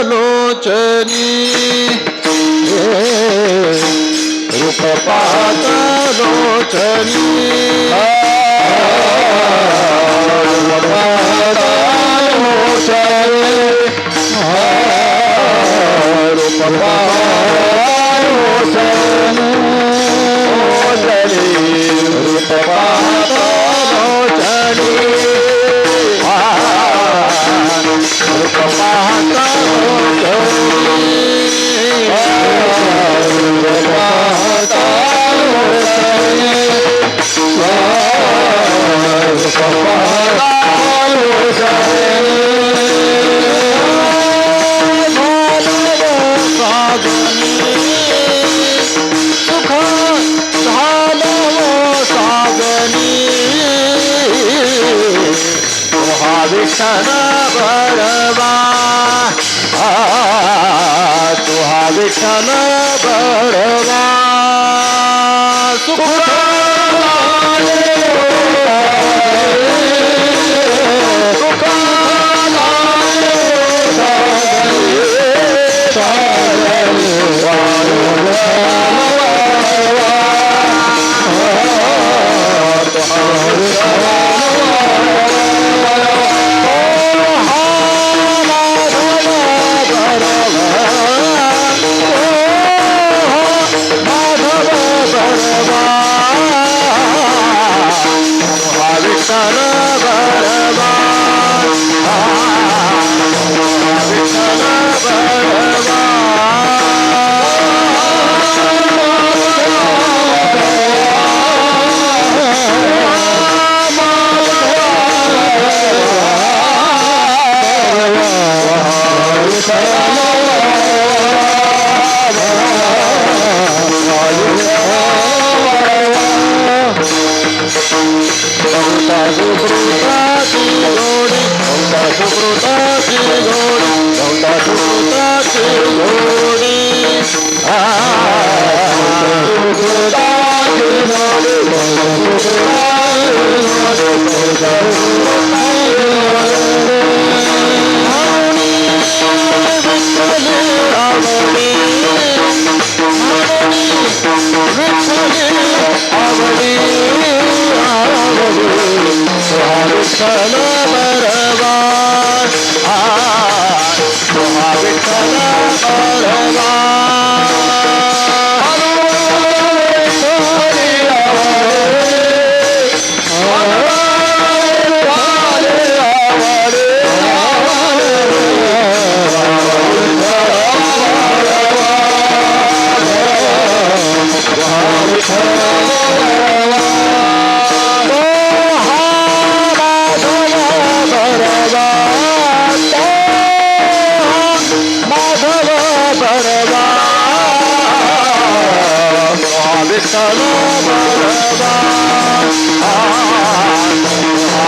लोचनी रूप पाहत लोचनी रूप पाहत लोचनी रूप पाहत लोचनी रूप पाहत लोचनी रूप पाहत विठ्ठल बरवा तुहा विठ्ठल बरवा सुख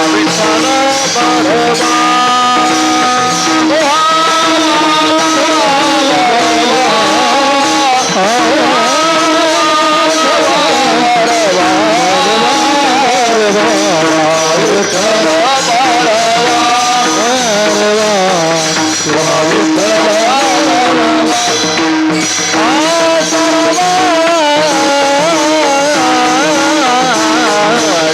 विठ्ठल बळवान हा विठ्ठल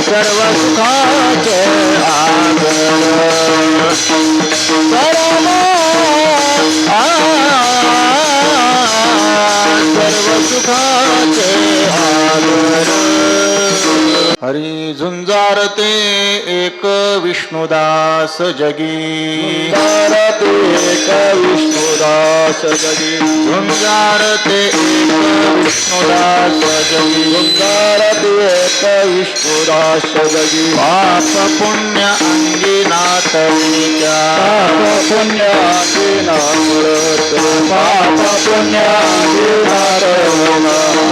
सर्व सुखाचे आगर सर्व सुखाचे आगर हरी झुंजारते एक विष्णुदास जगी झुंजारते एक विष्णुदास जगी झुंजारते एक विष्णुदास जगी झुंजारते एक विष्णुदास जगी पाप पुण्य अंगिनाथ पाप पुण्य अंगिनाथ पाप पुण्य अंगिनाथ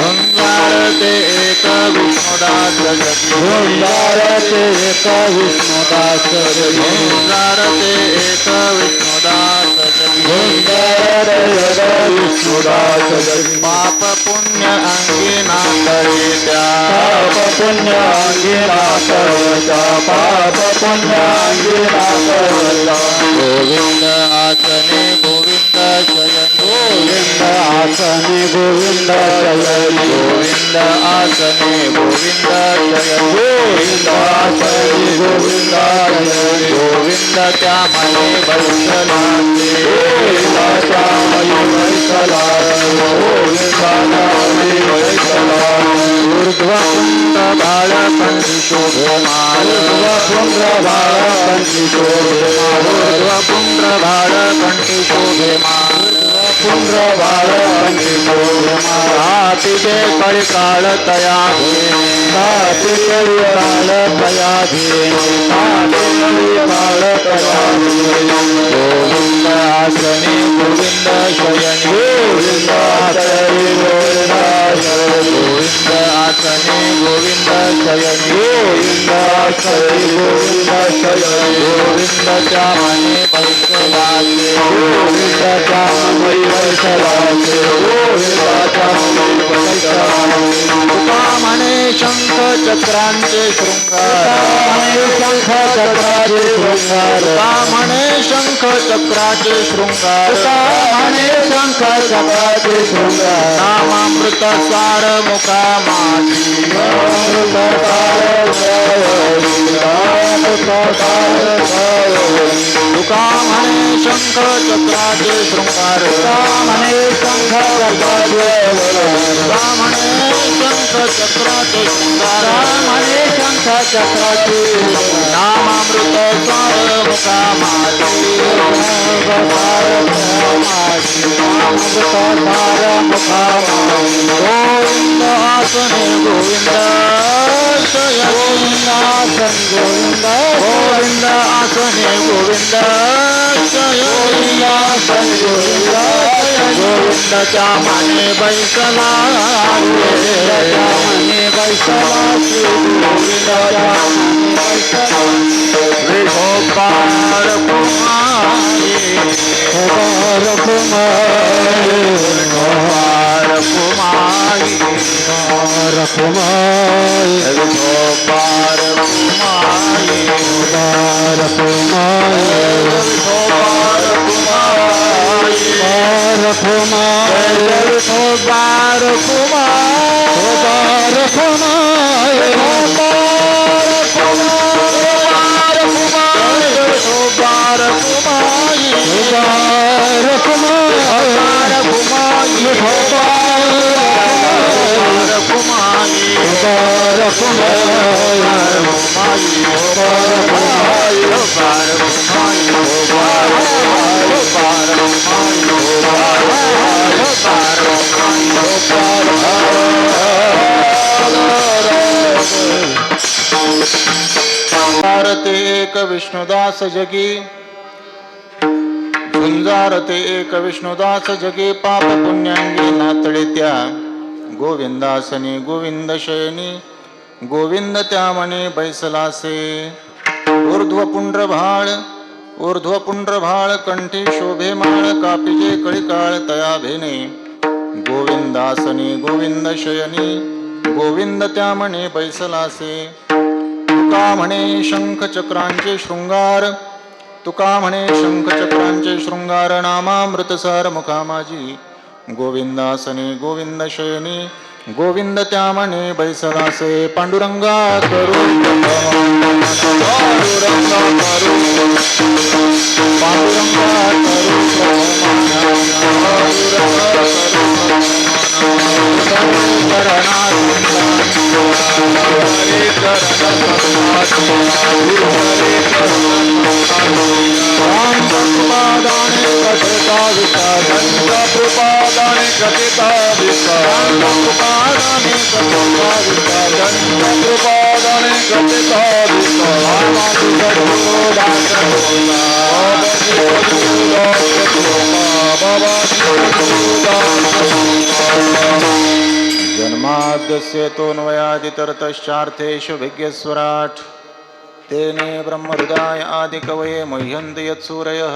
झुंजारते एक विष्णुदास जगी झुंजारते एक विष्णुदास जगी झुंजारते एक विष्णुदास जगी झुंजारते एक विष्णुदास जगी पाप पुण्य अंगिनाथ पाप पुण्य अंगिनाथ पाप पुण्य अंगिनाथ गोविंद आसने गोविंद शयन गोविंद आसने गोविंद शयन गोविंद आसने गोविंद शयन गोविंद आसने गोविंद शयन गोविंद त्या मने बैसलाते गोविंद त्या मने बैसलाते गोविंद त्या मने बैसलाते ऊर्ध्वपुंड बाळकंठी शोभेमान ऊर्ध्वपुंड बाळकंठी शोभेमान ऊर्ध्वपुंड बाळकंठी शोभेमान पुंड बाळकंठी शोभेमान हाती कळी काळ तया हाती कळी काळ तया हाती कळी काळ तया गोविंद आसने गोविंद शयन गोविंद आसने गोविंद गोविंद आसने गोविंद शयन गोविंद आसने गोविंद शयन गोविंद त्या मने बैसलाते गोविंद त्या मने बैसलाते गोविंद त्या मने बैसलाते तुका म्हणे शंख चक्रांचे शृंगार शंख चक्राचे शृंगार तुका म्हणे शंख चक्राचे शृंगार म्हणे शंख चक्राचे शृंगार नामामृत सार मुखा माझी अमृत तुका म्हणे शंख चक्राचे शृंगार म्हणे शंख चक्राचे म्हणे शंख चक्राचे शृंगार म्हणे शंख चक्राचे नामामृत सार मुखा माझी गोविंद आसने गोविंद शयन गोविंद गोविंद आसने गोविंद शयन गोविंद गोविंद त्या मने बैसला मने बैसला गोविंद त्या मने बैसला विठोबार कुमारी विठोबार कुमारी विठोबार कुमारी विठोबार कुमारी विठोबार कुमारी विठोबार कुमारी विठोबार कुमारी विठोबार झुंजारते एक विष्णुदास जगी झुंजारते एक विष्णुदास जगी पाप पुण्यांगी नातळे त्या गोविंदासनी गोविंद शयनी गोविंद त्यामणे बैसलासे ऊर्ध्वपुंड्रभाळ कंठी शोभे माळ कापिजे कळिकाळ तया भेने गोविंदासनी गोविंद शयनी गोविंद त्यामणे बैसलासे तुका म्हणे शंख चक्रांचे शृंगार तुका म्हणे शंख चक्रांचे शृंगार नामामृतसार मुखा माझी गोविंदासनी गोविंद शयनी गोविंद त्यामणे बैसलासे पांडुरंगा करू जन्माद्यस्य तोऽन्वयादितरतश्चार्थेषु विज्ञस्वराट् तेने ब्रह्महृदाय आदिकवये मुह्यन्ति यत्सूरयः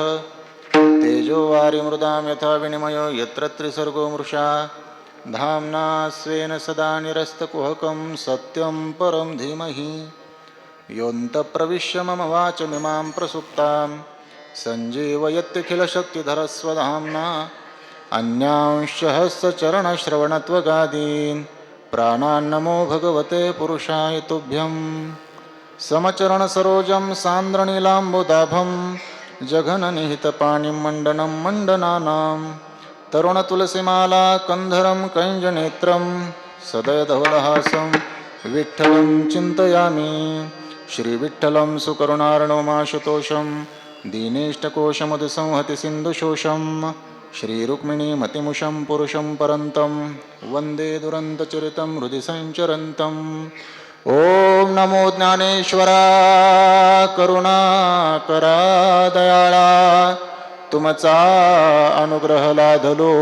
तेजो वारिमृदां यथा विनिमयो यत्र त्रिसर्गो मृषा धाम्ना स्वेन सदा निरस्तकुहकं सत्यं परं धीमहि योऽन्तःप्रविश्य मम वाचमिमां प्रसुप्तां सञ्जीवयत्यखिलशक्तिधरस्वधाम्ना अन्यांश्च हस्तचरणश्रवणत्वगादीन् प्राणान्नमो भगवते पुरुषाय तुभ्यं समचरणसरोजं सान्द्रनीलाम्बुदाभं जघननिहितपाणिं मण्डनं मण्डनानां तरुणतुलसीमाला कंधरं कञ्जनेत्रं सदयधवलहासं विठ्ठलं चिन्तयामि श्रीविठ्ठलं सुकरुणार्णवमाशुतोषं दीनेष्टकोशमधुसंहति सिन्धुशोषं श्रीरुक्मिणीमतिमुषं पुरुषं परन्तं वन्दे दुरन्तचरितं हृदि सञ्चरन्तम् ॐ नमो ज्ञानेश्वरा करुणाकरा दयाळा तुमचा अनुग्रह लाधलो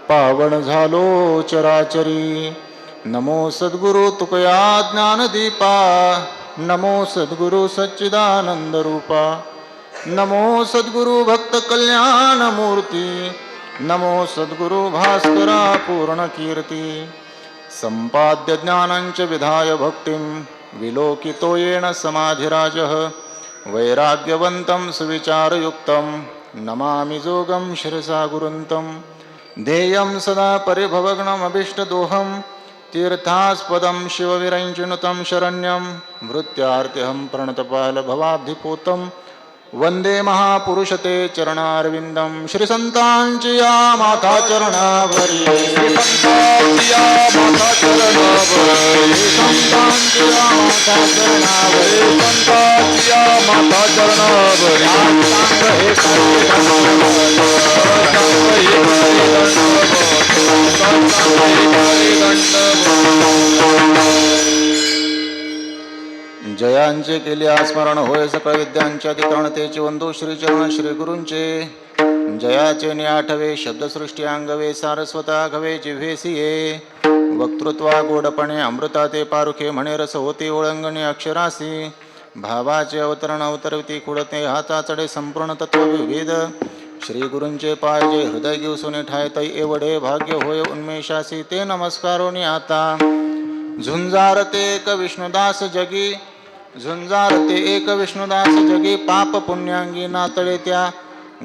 पावन झालो चराचरी नमो सद्गुरु तुकया ज्ञानदीपा नमो सद्गुरु सच्चिदानंद रूपा नमो सद्गुरु भक्त कल्याण मूर्ती नमो सद्गुरु भास्करा पूर्ण कीर्ती संपाद्य ज्ञानांच विधाय भक्तिं विलोकितो येन समाधिराजः वैराग्यवन्तं सुविचारयुक्तं नमामि जोगं शिरसा गुरुन्तं ध्येयं सदा परिभवग्नमभीष्टदोहं तीर्थास्पदं शिवविरञ्चिनुतं शरण्यं भृत्यार्तिहं प्रणतपालभवाब्धिपूतं वंदे महापुरुषते चरणारविंदम श्री संतांची या माता चरणावरी श्री संतांची या माता चरणावरी संतांची या माता चरणावरी संतांची या माता चरणावरी जयांचे केले स्मरण होय सकळ विद्यांचे अधिकरणतेचे वंदो श्रीचरण श्री गुरूंचे जयाचे निआठवे शब्दसृष्टी अंगवे सारस्वता घवे जिव्हेसिये वक्तृत्वा गोडपणे अमृता ते पारुखे म्हणे रस होते ओळंगणे अक्षरासी भावाचे अवतरण अवतरवती कुडते हाता चढे संपूर्ण तत्व विविध श्री गुरूंचे पायजे हृदय दिवसुने ठायतै एवढे भाग्य होय उन्मेषासी ते नमस्कारोनी आता झुंजारते एक विष्णुदास जगी झुंजारते एक विष्णुदास जगी पाप पुण्यांगी नातळे त्या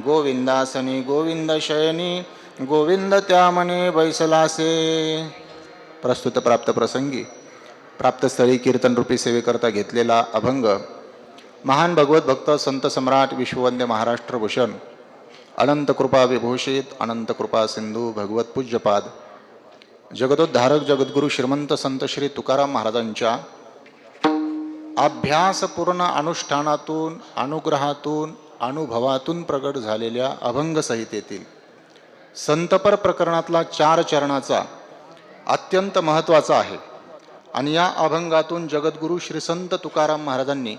गोविंदासनी गोविंद शयनी गोविंद त्यामणे बैसलासे. प्रस्तुत प्राप्त प्रसंगी प्राप्तस्थळी कीर्तनरूपी सेवेकरता घेतलेला अभंग महान भगवत भक्त संत सम्राट विश्ववंद्य महाराष्ट्रभूषण अनंत कृपा विभूषित अनंत कृपा सिंधू भगवत पूज्यपाद जगदोद्धारक जगद्गुरु श्रीमंत संत श्री तुकाराम महाराजांच्या अभ्यासपूर्ण अनुष्ठानातून अनुग्रहातून अनुभवातून प्रगट झालेल्या अभंग संहितेतील संतपर प्रकरणातला 4 चरणाचा अत्यंत महत्त्वाचा आहे. आणि या अभंगातून जगद्गुरु श्री संत तुकाराम महाराजांनी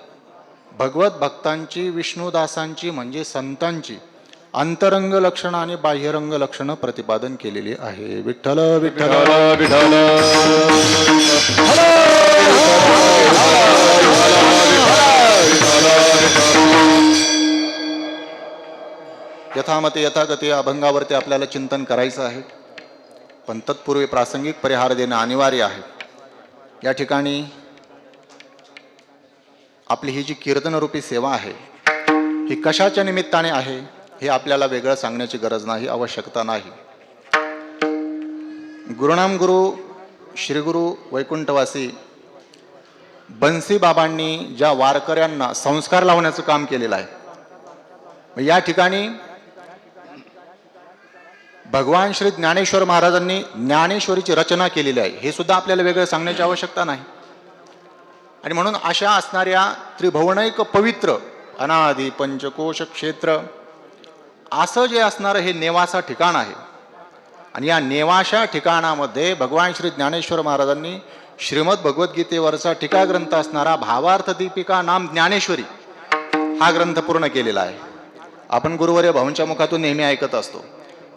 भगवत भक्तांची विष्णुदासांची म्हणजे संतांची अंतरंग लक्षण आणि बाह्यरंग लक्षण प्रतिपादन केलेली आहे. विठ्ठल विठ्ठल विठ्ठल. यथामते यथागती अभंगावरती आपल्याला चिंतन करायचं आहे, पण तत्पूर्वी प्रासंगिक परिहार देणं अनिवार्य आहे. या ठिकाणी आपली ही जी कीर्तनरूपी सेवा आहे ही कशाच्या निमित्ताने आहे हे आपल्याला वेगळं सांगण्याची गरज नाही, आवश्यकता नाही. गुरुनाम गुरु श्रीगुरु वैकुंठवासी बन्सी बाबांनी ज्या वारकऱ्यांना संस्कार लावण्याचं काम केलेलं आहे, या ठिकाणी भगवान श्री ज्ञानेश्वर महाराजांनी ज्ञानेश्वरीची रचना केलेली आहे, हे सुद्धा आपल्याला वेगळं सांगण्याची आवश्यकता नाही. आणि म्हणून अशा असणाऱ्या त्रिभुवनैक पवित्र अनादि पंचकोश क्षेत्र असं जे असणारं हे नेवासा ठिकाण आहे. आणि या नेवाशा ठिकाणामध्ये भगवान श्री ज्ञानेश्वर महाराजांनी श्रीमद भगवद्गीतेवरचा टीकाग्रंथ असणारा भावार्थ दीपिका नाम ज्ञानेश्वरी हा ग्रंथ पूर्ण केलेला आहे. आपण गुरुवर्य भाऊंच्या मुखातून नेहमी ऐकत असतो,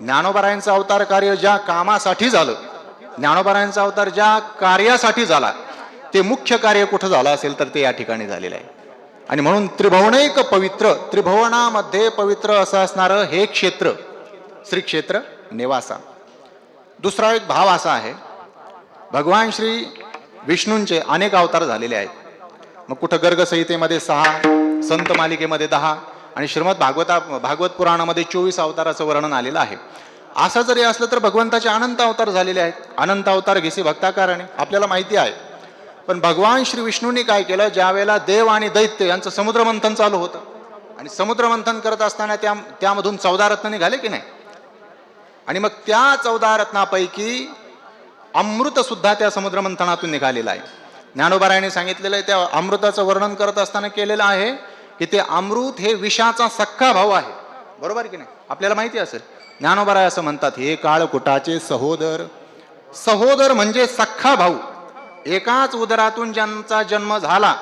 ज्ञानोबारायांचं अवतार कार्य ज्या कामासाठी झालं, ज्ञानोबारायांचा अवतार ज्या कार्यासाठी झाला, ते मुख्य कार्य कुठं झालं असेल तर ते या ठिकाणी झालेलं आहे. आणि म्हणून त्रिभुवनैक पवित्र, त्रिभुवनामध्ये पवित्र असं असणारं हे क्षेत्र श्री क्षेत्र नेवासा. दुसरा एक भाव असा आहे, भगवान श्री विष्णूंचे अनेक अवतार झालेले आहेत. मग कुठं गर्ग संहितेमध्ये 6, संत मालिकेमध्ये 10 आणि श्रीमद भागवत पुराणामध्ये 24 अवताराचं वर्णन आलेलं आहे. असं जरी असलं तर भगवंताचे अनंत अवतार झालेले आहेत. अनंत अवतार घेसी भक्ताकारणे आपल्याला माहिती आहे. पण भगवान श्री विष्णूंनी काय केलं, ज्या वेळेला देव आणि दैत्य यांचं समुद्रमंथन चालू होतं आणि समुद्रमंथन करत असताना त्यामधून 14 रत्न निघाले की नाही. आणि मग त्या 14 रत्नापैकी अमृत सुद्धा त्या समुद्रमंथनातून निघालेलं आहे. ज्ञानोबारायांनी सांगितलेलं आहे, त्या अमृताचं वर्णन करत असताना केलेलं आहे की ते अमृत हे विषाचा सख्खा भाऊ आहे. बरोबर की नाही, आपल्याला माहिती असेल. ज्ञानोबाराय असं म्हणतात, हे काळकुटाचे सहोदर. सहोदर म्हणजे सख्खा भाऊ, एकाच उदरातून ज्यांचा जन्म झाला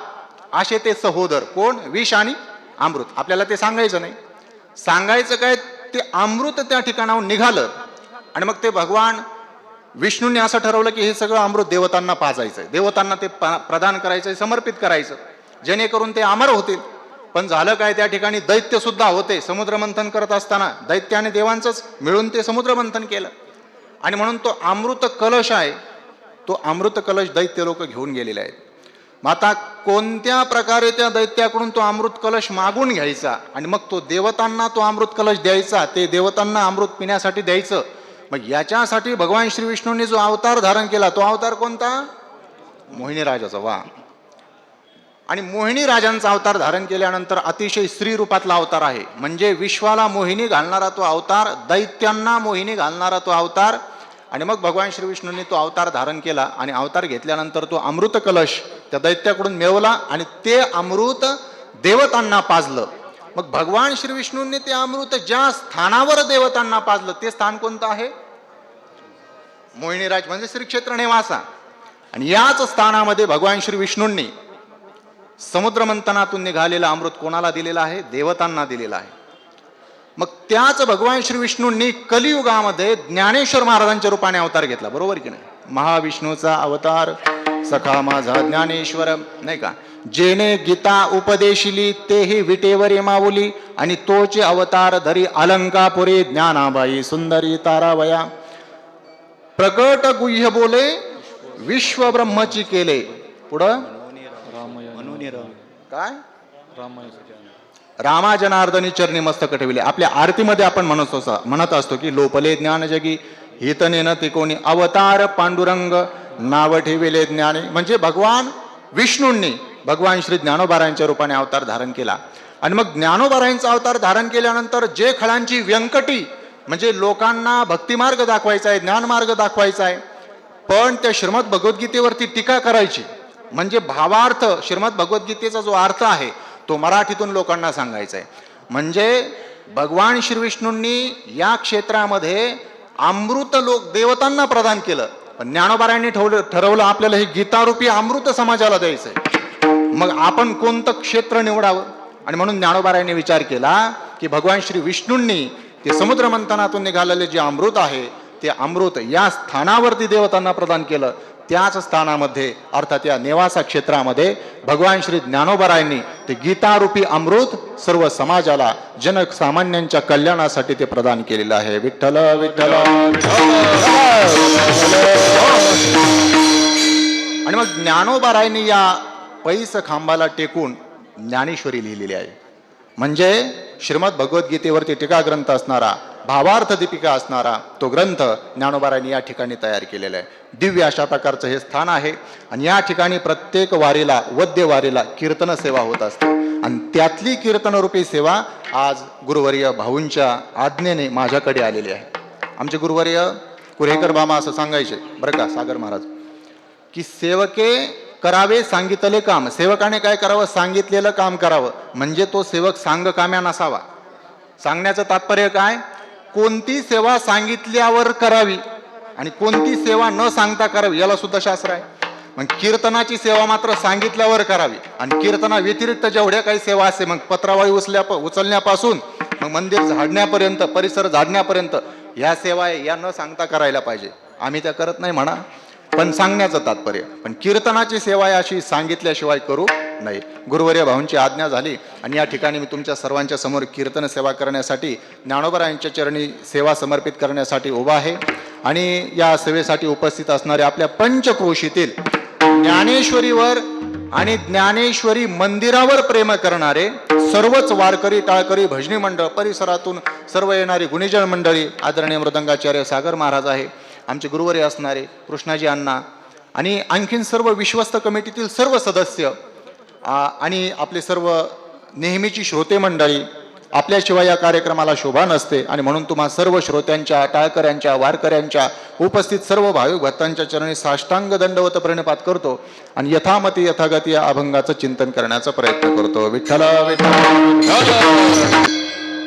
असे ते सहोदर. कोण? विष आणि अमृत. आपल्याला ते सांगायचं नाही. सांगायचं काय, ते अमृत त्या ठिकाणाहून निघालं आणि मग ते भगवान विष्णूंनी असं ठरवलं की हे सगळं अमृत देवतांना पाजायचंय, देवतांना ते प्रदान करायचंय, समर्पित करायचं, जेणेकरून ते अमर होतील. पण झालं काय, त्या ठिकाणी दैत्य सुद्धा होते. समुद्रमंथन करत असताना दैत्य आणि देवांचंच मिळून ते समुद्रमंथन केलं. आणि म्हणून तो अमृत कलश आहे, तो अमृत कलश दैत्य लोक घेऊन गेलेले आहेत. मग आता कोणत्या प्रकारे त्या दैत्याकडून तो अमृत कलश मागून घ्यायचा आणि मग तो देवतांना तो अमृत कलश द्यायचा, ते देवतांना अमृत पिण्यासाठी द्यायचं. मग याच्यासाठी भगवान श्री विष्णूंनी जो अवतार धारण केला, तो अवतार कोणता? मोहिनी राजाचा. वा. आणि मोहिनी राजांचा अवतार धारण केल्यानंतर अतिशय स्त्री रूपातला अवतार आहे. म्हणजे विश्वाला मोहिनी घालणारा तो अवतार, दैत्यांना मोहिनी घालणारा तो अवतार. आणि मग भगवान श्री विष्णूंनी तो अवतार धारण केला आणि अवतार घेतल्यानंतर तो अमृत कलश त्या दैत्याकडून मिळवला आणि ते अमृत देवतांना पाजलं. मग भगवान श्री विष्णूंनी ते अमृत ज्या स्थानावर देवतांना पाजलं, ते स्थान कोणतं आहे? मोहिनीराज म्हणजे श्री क्षेत्र नेवासा. आणि याच स्थानामध्ये भगवान श्री विष्णूंनी समुद्रमंथनातून निघालेलं अमृत कोणाला दिलेलं आहे? देवतांना दिलेलं आहे. मग त्याच भगवान श्री विष्णूंनी कलियुगामध्ये ज्ञानेश्वर महाराजांच्या रूपाने अवतार घेतला. बरोबर की नाही? महाविष्णूचा अवतार सखा माझा ज्ञानेश्वर, नाही का? जेने गीता उपदेशिली तेही विटेवरी माऊली, आणि तोचे अवतार धरी अलंकापुरी ज्ञानाबाई सुंदरी तारावया. प्रकट गुह्य बोले विश्व ब्रह्मची केले. पुढं काय? रामा जनार्दनी चरणी मस्तक ठेवले. आपल्या आरतीमध्ये आपण म्हणत असतो की लोपले ज्ञान जगी हितने न तिकोणी अवतार पांडुरंग नाव ठेविले ज्ञाने. म्हणजे भगवान विष्णूंनी भगवान श्री ज्ञानोबारायांच्या रूपाने अवतार धारण केला. आणि मग ज्ञानोबारायांचा अवतार धारण केल्यानंतर जे खळांची व्यंकटी, म्हणजे लोकांना भक्तिमार्ग दाखवायचा आहे, ज्ञानमार्ग दाखवायचा आहे, पण त्या श्रीमद भगवद्गीतेवरती टीका करायची. म्हणजे भावार्थ, श्रीमद भगवद्गीतेचा जो अर्थ आहे तो मराठीतून लोकांना सांगायचा आहे. म्हणजे भगवान श्री विष्णूंनी या क्षेत्रामध्ये अमृत लोक देवतांना प्रदान केलं, पण ज्ञानोबारायांनी ठरवलं आपल्याला हे गीतारूपी अमृत समाजाला द्यायचंय. मग आपण कोणतं क्षेत्र निवडावं? आणि म्हणून ज्ञानोबारायांनी विचार केला की भगवान श्री विष्णूंनी ते समुद्र मंथनातून निघालेले जे अमृत आहे ते अमृत या स्थानावरती देवतांना प्रदान केलं. त्याच स्थानामध्ये अर्थात या नेवासा क्षेत्रामध्ये भगवान श्री ज्ञानोबरायांनी ते गीतारूपी अमृत सर्व समाजाला जनसामान्यांच्या कल्याणासाठी ते प्रदान केलेलं आहे. विठ्ठल विठ्ठल. आणि मग ज्ञानोबरायांनी या पैस खांबाला टेकून ज्ञानेश्वरी लिहिलेली आहे. म्हणजे श्रीमद भगवद्गीतेवरती टीका ग्रंथ असणारा, भावार्थ दीपिका असणारा तो ग्रंथ ज्ञानोबरायांनी या ठिकाणी तयार केलेला आहे. दिव्य अशा प्रकारचं हे स्थान आहे. आणि या ठिकाणी प्रत्येक वारीला, वद्य वारीला कीर्तन सेवा होत असते. आणि त्यातली कीर्तनरूपी सेवा आज गुरुवर्य भाऊंच्या आज्ञेने माझ्याकडे आलेली आहे. आमचे गुरुवर्य कुरेकर बाबा असं सांगायचे बरं का, सागर महाराज, की सेवके करावे सांगितले काम. सेवकाने काय करावं? सांगितलेलं काम करावं. म्हणजे तो सेवक सांगकाम्या नसावा. सांगण्याचं तात्पर्य काय? कोणती सेवा सांगितल्यावर करावी आणि कोणती सेवा न सांगता करावी याला सुद्धा शास्त्र आहे. मग कीर्तनाची सेवा मात्र सांगितल्यावर करावी. आणि कीर्तना व्यतिरिक्त जेवढ्या काही सेवा असते, मग पत्रावळी उचलण्यापासून मग मंदिर झाडण्यापर्यंत, परिसर झाडण्यापर्यंत ह्या सेवा आहे, या न सांगता करायला पाहिजे. आम्ही त्या करत नाही म्हणा, पण सांगण्याचं तात्पर्य. पण कीर्तनाची सेवा अशी सांगितल्याशिवाय करू नये. गुरुवर्य भाऊंची आज्ञा झाली आणि या ठिकाणी मी तुमच्या सर्वांच्या समोर कीर्तन सेवा करण्यासाठी, ज्ञानोबरायांच्या चरणी सेवा समर्पित करण्यासाठी उभा आहे. आणि या सेवेसाठी उपस्थित असणारे आपल्या पंचक्रोशीतील ज्ञानेश्वरीवर आणि ज्ञानेश्वरी मंदिरावर प्रेम करणारे सर्वच वारकरी, टाळकरी, भजनी मंडळ, परिसरातून सर्व येणारी गुणीजन मंडळी, आदरणीय मृदंगाचार्य सागर महाराज आहे, आमचे गुरुवर्य असणारे कृष्णाजी अण्णा, आणि आणखीन सर्व विश्वस्त कमिटीतील सर्व सदस्य आणि आपले सर्व नेहमीची श्रोते मंडळी. आपल्याशिवाय या कार्यक्रमाला शोभा नसते. आणि म्हणून तुम्हा सर्व श्रोत्यांच्या, टाळकऱ्यांच्या, वारकऱ्यांच्या, उपस्थित सर्व भाविक भक्तांच्या चरणी साष्टांग दंडवत प्रणिपात करतो आणि यथामती यथागती या अभंगाचं चिंतन करण्याचा प्रयत्न करतो. विठ्ठल विठ्ठल.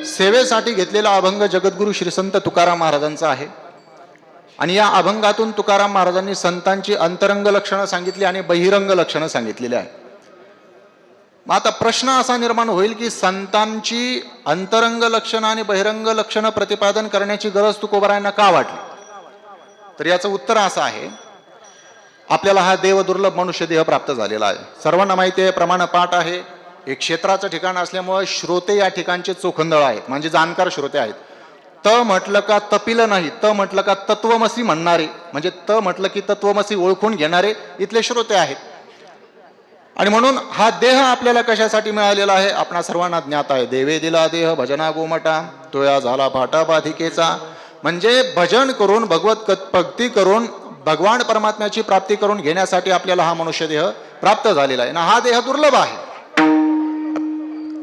सेवेसाठी घेतलेला अभंग जगद्गुरु श्री संत तुकाराम महाराजांचा आहे. आणि या अभंगातून तुकाराम महाराजांनी संतांची अंतरंग लक्षणं सांगितली आणि बहिरंग लक्षणं सांगितलेली आहे. मग आता प्रश्न असा निर्माण होईल की संतांची अंतरंग लक्षणं आणि बहिरंग लक्षणं प्रतिपादन करण्याची गरज तुकोबरायांना का वाटली? तर याचं उत्तर असं आहे, आपल्याला हा देव दुर्लभ मनुष्य देह प्राप्त झालेला आहे. सर्वांना माहिती आहे, प्रमाण पाठ आहे. एक क्षेत्राचं ठिकाण असल्यामुळे श्रोते या ठिकाणचे चोखंदळ आहेत, म्हणजे जाणकार श्रोते आहेत. त म्हटलं का तपिलं नाही, त म्हटलं का तत्वमसी म्हणणारे, म्हणजे त म्हटलं की तत्वमसी ओळखून घेणारे इथले श्रोते आहेत. आणि म्हणून हा देह आपल्याला कशासाठी मिळालेला आहे आपणा सर्वांना ज्ञात आहे. देवे दिला देह भजना गोमटा, तो या झाला फाटा बाधिकेचा. म्हणजे भजन करून, भगवत भक्ती करून, भगवान परमात्म्याची प्राप्ती करून घेण्यासाठी आपल्याला हा मनुष्य देह प्राप्त झालेला आहे ना. हा देह दुर्लभ आहे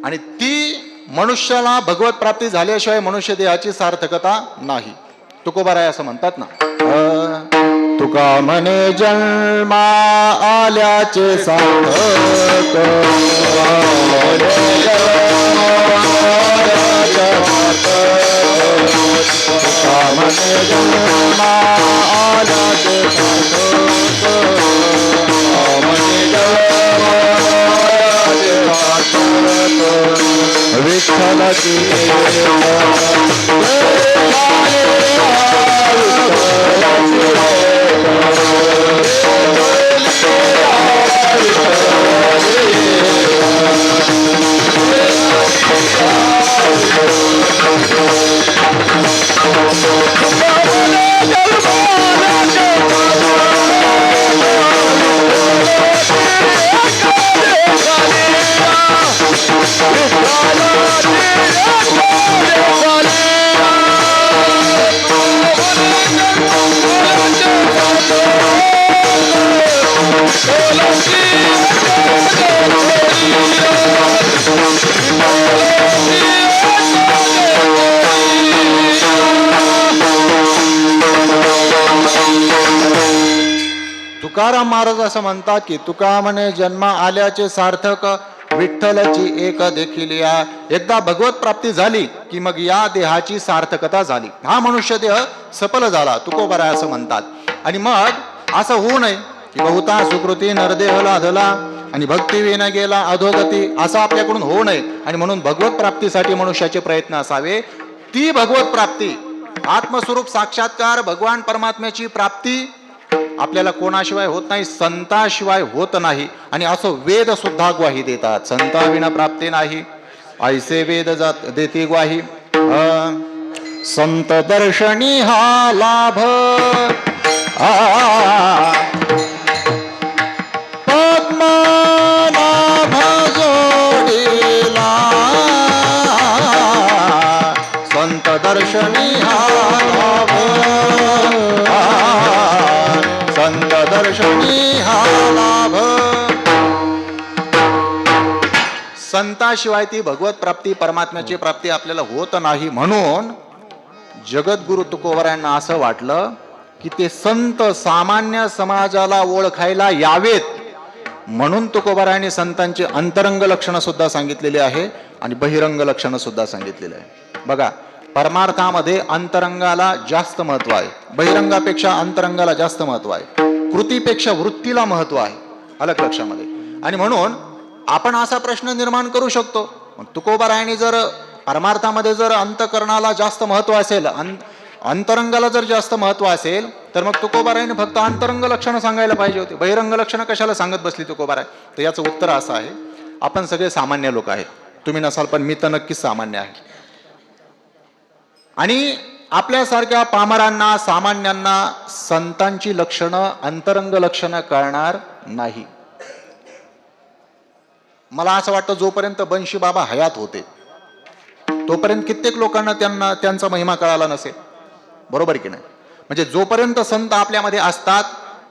आणि ती मनुष्याला भगवत प्राप्ती झाल्याशिवाय मनुष्य देहाची सार्थकता नाही. तुकोबाराय असं म्हणतात ना, तुका म्हणे जन्मा आल्याचे सार्थक, तुका म्हणे जन्मा आल्याचे सार्थक, विठ्ठलाची तुकाराम महाराज असं म्हणतात की तुका म्हणे जन्मा आल्याचे सार्थक, विठ्ठलाची एक देखील या. एकदा भगवत प्राप्ती झाली की मग या देहाची सार्थकता झाली, हा मनुष्य देह सफल झाला, तुकोबारा असं म्हणतात. आणि मग असं होऊ नये की बहुता सुकृती नरदेह लाधला, आणि भक्ती विना गेला अधोगती, असं आपल्याकडून होऊ नये. आणि म्हणून भगवत प्राप्तीसाठी मनुष्याचे प्रयत्न असावे. ती भगवत प्राप्ती, आत्मस्वरूप साक्षात्कार, भगवान परमात्म्याची प्राप्ती आपल्याला कोणाशिवाय होत नाही, संताशिवाय होत नाही. आणि असं वेद सुद्धा ग्वाही देतात, संताविना प्राप्ती नाही, ऐसे वेद जात देते ग्वाही. संत दर्शनी हा लाभ, पद्मनाभ जोडीला, संत दर्शनी हा लाभ, संत दर्शनी हा लाभ. संताशिवाय ती भगवत प्राप्ती, परमात्म्याची प्राप्ती आपल्याला होत नाही. म्हणून जगद्गुरु तुकोबरायांना असं वाटलं की ते संत सामान्य समाजाला ओळखायला यावेत, म्हणून तुकोबरायांनी संतांची अंतरंग लक्षणं सुद्धा सांगितलेली आहे आणि बहिरंग लक्षणं सुद्धा सांगितलेली आहे. बघा, परमार्थामध्ये अंतरंगाला जास्त महत्व आहे, बहिरंगापेक्षा अंतरंगाला जास्त महत्व आहे, कृतीपेक्षा वृत्तीला महत्व आहे, अलग लक्षामध्ये. आणि म्हणून आपण असा प्रश्न निर्माण करू शकतो, तुकोबरायांनी जर परमार्थामध्ये जर अंतकरणाला जास्त महत्व असेल, अंतरंगाला जर जास्त महत्व असेल, तर मग तुकोबरायांनी फक्त अंतरंग लक्षणं सांगायला पाहिजे होते, बहिरंग लक्षणं कशाला सांगत बसली तुकोबराय. तर याचं उत्तर असं आहे, आपण सगळे सामान्य लोक आहेत, तुम्ही नसाल पण मी तर नक्कीच सामान्य आहे. आणि आपल्यासारख्या पामरांना, सामान्यांना संतांची लक्षणं, अंतरंग लक्षणं कळणार नाही. मला असं वाटतं जोपर्यंत बंशी बाबा हयात होते तोपर्यंत कित्येक लोकांना त्यांचा महिमा कळाला नसेल, बरोबर की नाही. म्हणजे जोपर्यंत संत आपल्यामध्ये असतात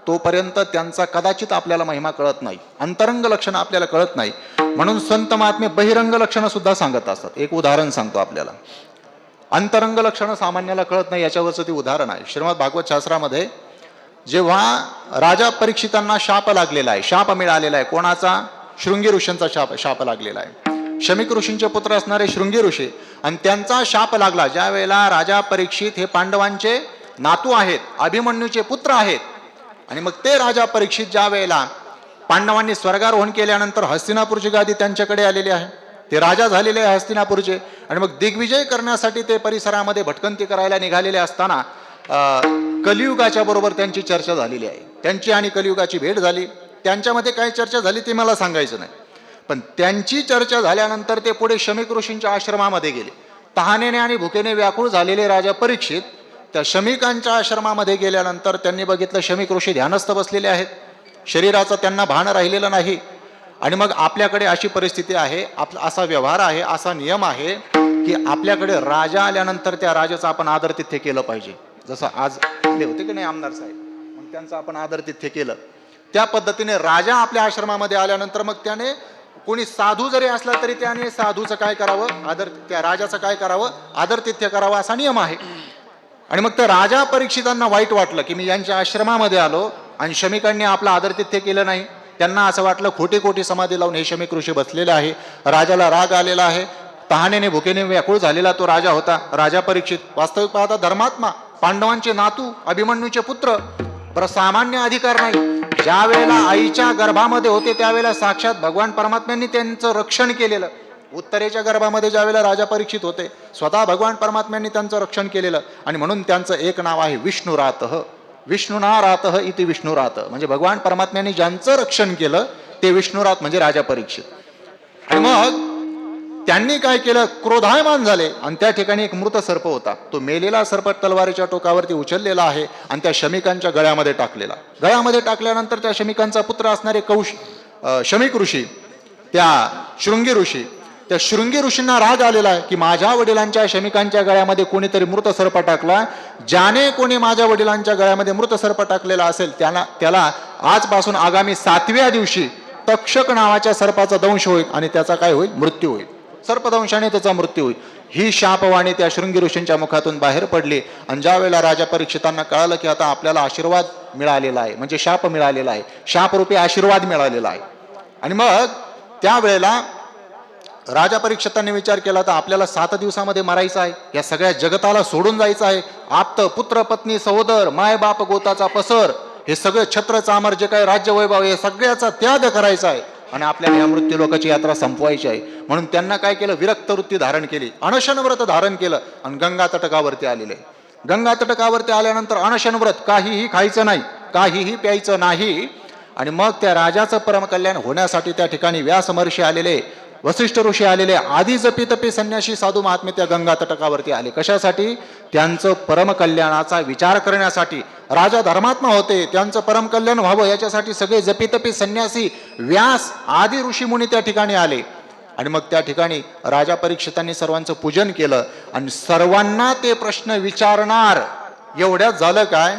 तोपर्यंत त्यांचा कदाचित आपल्याला महिमा कळत नाही, अंतरंग लक्षणं आपल्याला कळत नाही. म्हणून संत महात्मे बहिरंग लक्षणं सुद्धा सांगत असतात. एक उदाहरण सांगतो आपल्याला. अंतरंग लक्षणं सामान्याला कळत नाही याच्यावरचं ते उदाहरण आहे. श्रीमद भागवत शास्त्रामध्ये जेव्हा राजा परीक्षितांना शाप लागलेला आहे, शाप मिळालेला आहे, कोणाचा? शृंगी ऋषींचा शाप लागलेला आहे. शमिक ऋषींचे पुत्र असणारे शृंगी ऋषी, आणि त्यांचा शाप लागला ज्या वेळेला राजा परीक्षित हे पांडवांचे नातू आहेत, अभिमन्यूचे पुत्र आहेत. आणि मग ते राजा परीक्षित ज्या वेळेला पांडवांनी स्वर्गारोहण केल्यानंतर हस्तिनापूरची गादी त्यांच्याकडे आलेली आहे, ते राजा झालेले आहे हस्तिनापूरचे. आणि मग दिग्विजय करण्यासाठी ते परिसरामध्ये भटकंती करायला निघालेले असताना कलियुगाच्या बरोबर त्यांची चर्चा झालेली आहे. त्यांची आणि कलियुगाची भेट झाली. त्यांच्यामध्ये काय चर्चा झाली ते मला सांगायचं नाही, पण त्यांची चर्चा झाल्यानंतर ते पुढे शमिक ऋषींच्या आश्रमामध्ये गेले. तहानेने आणि भुकेने व्याकुळ झालेले राजा परीक्षित त्या शमिकांच्या आश्रमामध्ये गेल्यानंतर त्यांनी बघितलं शमिक ऋषी ध्यानस्थ बसलेले आहेत, शरीराचं त्यांना भान राहिलेलं नाही. आणि मग आपल्याकडे अशी परिस्थिती आहे, असा व्यवहार आहे, असा नियम आहे की आपल्याकडे राजा आल्यानंतर त्या राजाचा आपण आदरातिथ्य केलं पाहिजे. जसं आज आले होते की नाही आमदार साहेब, मग त्यांचं आपण आदरातिथ्य केलं. त्या पद्धतीने राजा आपल्या आश्रमामध्ये आल्यानंतर मग त्याने, कोणी साधू जरी असला तरी त्याने साधूचं काय करावं, त्या राजाचं काय करावं, आदरातिथ्य करावं, असा नियम आहे. आणि मग त्या राजा परीक्षितांना वाईट वाटलं की मी यांच्या आश्रमामध्ये आलो आणि शमिकांनी आपलं आदरातिथ्य केलं नाही. त्यांना असं वाटलं खोटी खोटी समाधी लावून हे शमिक ऋषी बसलेले आहे. राजाला राग आलेला आहे. तहानेने भुकेने व्याकुळ झालेला तो राजा होता, राजा परीक्षित. वास्तविक पाहता धर्मात्मा, पांडवांचे नातू, अभिमन्यूचे पुत्र, बरं सामान्य अधिकार नाही. ज्या वेळेला आईच्या गर्भामध्ये होते त्यावेळेला साक्षात भगवान परमात्म्यांनी त्यांचं रक्षण केलेलं. उत्तरेच्या गर्भामध्ये ज्या वेळेला राजा परीक्षित होते स्वतः भगवान परमात्म्यांनी त्यांचं रक्षण केलेलं. आणि म्हणून त्यांचं एक नाव आहे विष्णुरातः. विष्णुना रातः इति विष्णुरात, म्हणजे भगवान परमात्म्यांनी ज्यांचं रक्षण केलं ते विष्णुरात म्हणजे राजा परीक्षित. आणि मग त्यांनी काय केलं, क्रोधायमान झाले आणि त्या ठिकाणी एक मृत सर्प होता. तो मेलेला सर्प तलवारीच्या टोकावरती उचललेला आहे आणि त्या शमिकांच्या गळ्यामध्ये टाकलेला. गळ्यामध्ये टाकल्यानंतर त्या शमिकांचा पुत्र असणारे शमिक ऋषी, त्या शृंगी ऋषी, त्या शृंगी ऋषींना राग आलेला आहे की माझ्या वडिलांच्या शमिकांच्या गळ्यामध्ये कोणीतरी मृत सर्प टाकला. ज्याने कोणी माझ्या वडिलांच्या गळ्यामध्ये मृत सर्प टाकलेला असेल त्याला आजपासून आगामी 7व्या दिवशी तक्षक नावाच्या सर्पाचा दंश होईल आणि त्याचा काय होईल, मृत्यू होईल. सर्पदंशाने त्याचा मृत्यू होईल. ही शापवाणी त्या शृंगी ऋषींच्या मुखातून बाहेर पडली. आणि ज्या वेळेला राजा परीक्षितांना कळालं की आता आपल्याला आशीर्वाद मिळालेला आहे, म्हणजे शाप मिळालेला आहे, शापरूपी आशीर्वाद मिळालेला आहे. आणि मग त्यावेळेला राजा परीक्षितांनी विचार केला तर आपल्याला 7 दिवसामध्ये मरायचं आहे, या सगळ्या जगताला सोडून जायचं आहे. आप्त पुत्र पत्नी सहोदर माय बाप गोताचा पसर, हे सगळं छत्र चामर जे काय राज्य वैभव हे सगळ्याचा त्याग करायचा आहे. आणि आपल्याला या मृत्यू लोकाची यात्रा संपवायची आहे. म्हणून त्यांना काय केलं, विरक्त वृत्ती धारण केली, अनशन व्रत धारण केलं आणि गंगा तटकावरती आलेले. गंगा तटकावरती आल्यानंतर अनशन व्रत, काहीही खायचं नाही, काहीही प्यायचं नाही. आणि मग त्या राजाचं परमकल्याण होण्यासाठी त्या ठिकाणी व्यास महर्षी आलेले, वसिष्ठ ऋषी आलेले, आदी जपी तपी संन्यासी साधू महात्मे त्या गंगा तटकावरती आले. कशासाठी? त्यांचं परमकल्याणाचा विचार करण्यासाठी. राजा धर्मात्मा होते, त्यांचं परमकल्याण व्हावं याच्यासाठी सगळे जपी तपी संन्यासी व्यास आदी ऋषीमुनी त्या ठिकाणी आले. आणि मग त्या ठिकाणी राजा परीक्षितांनी सर्वांचं पूजन केलं आणि सर्वांना ते प्रश्न विचारणार. एवढ्यात झालं काय,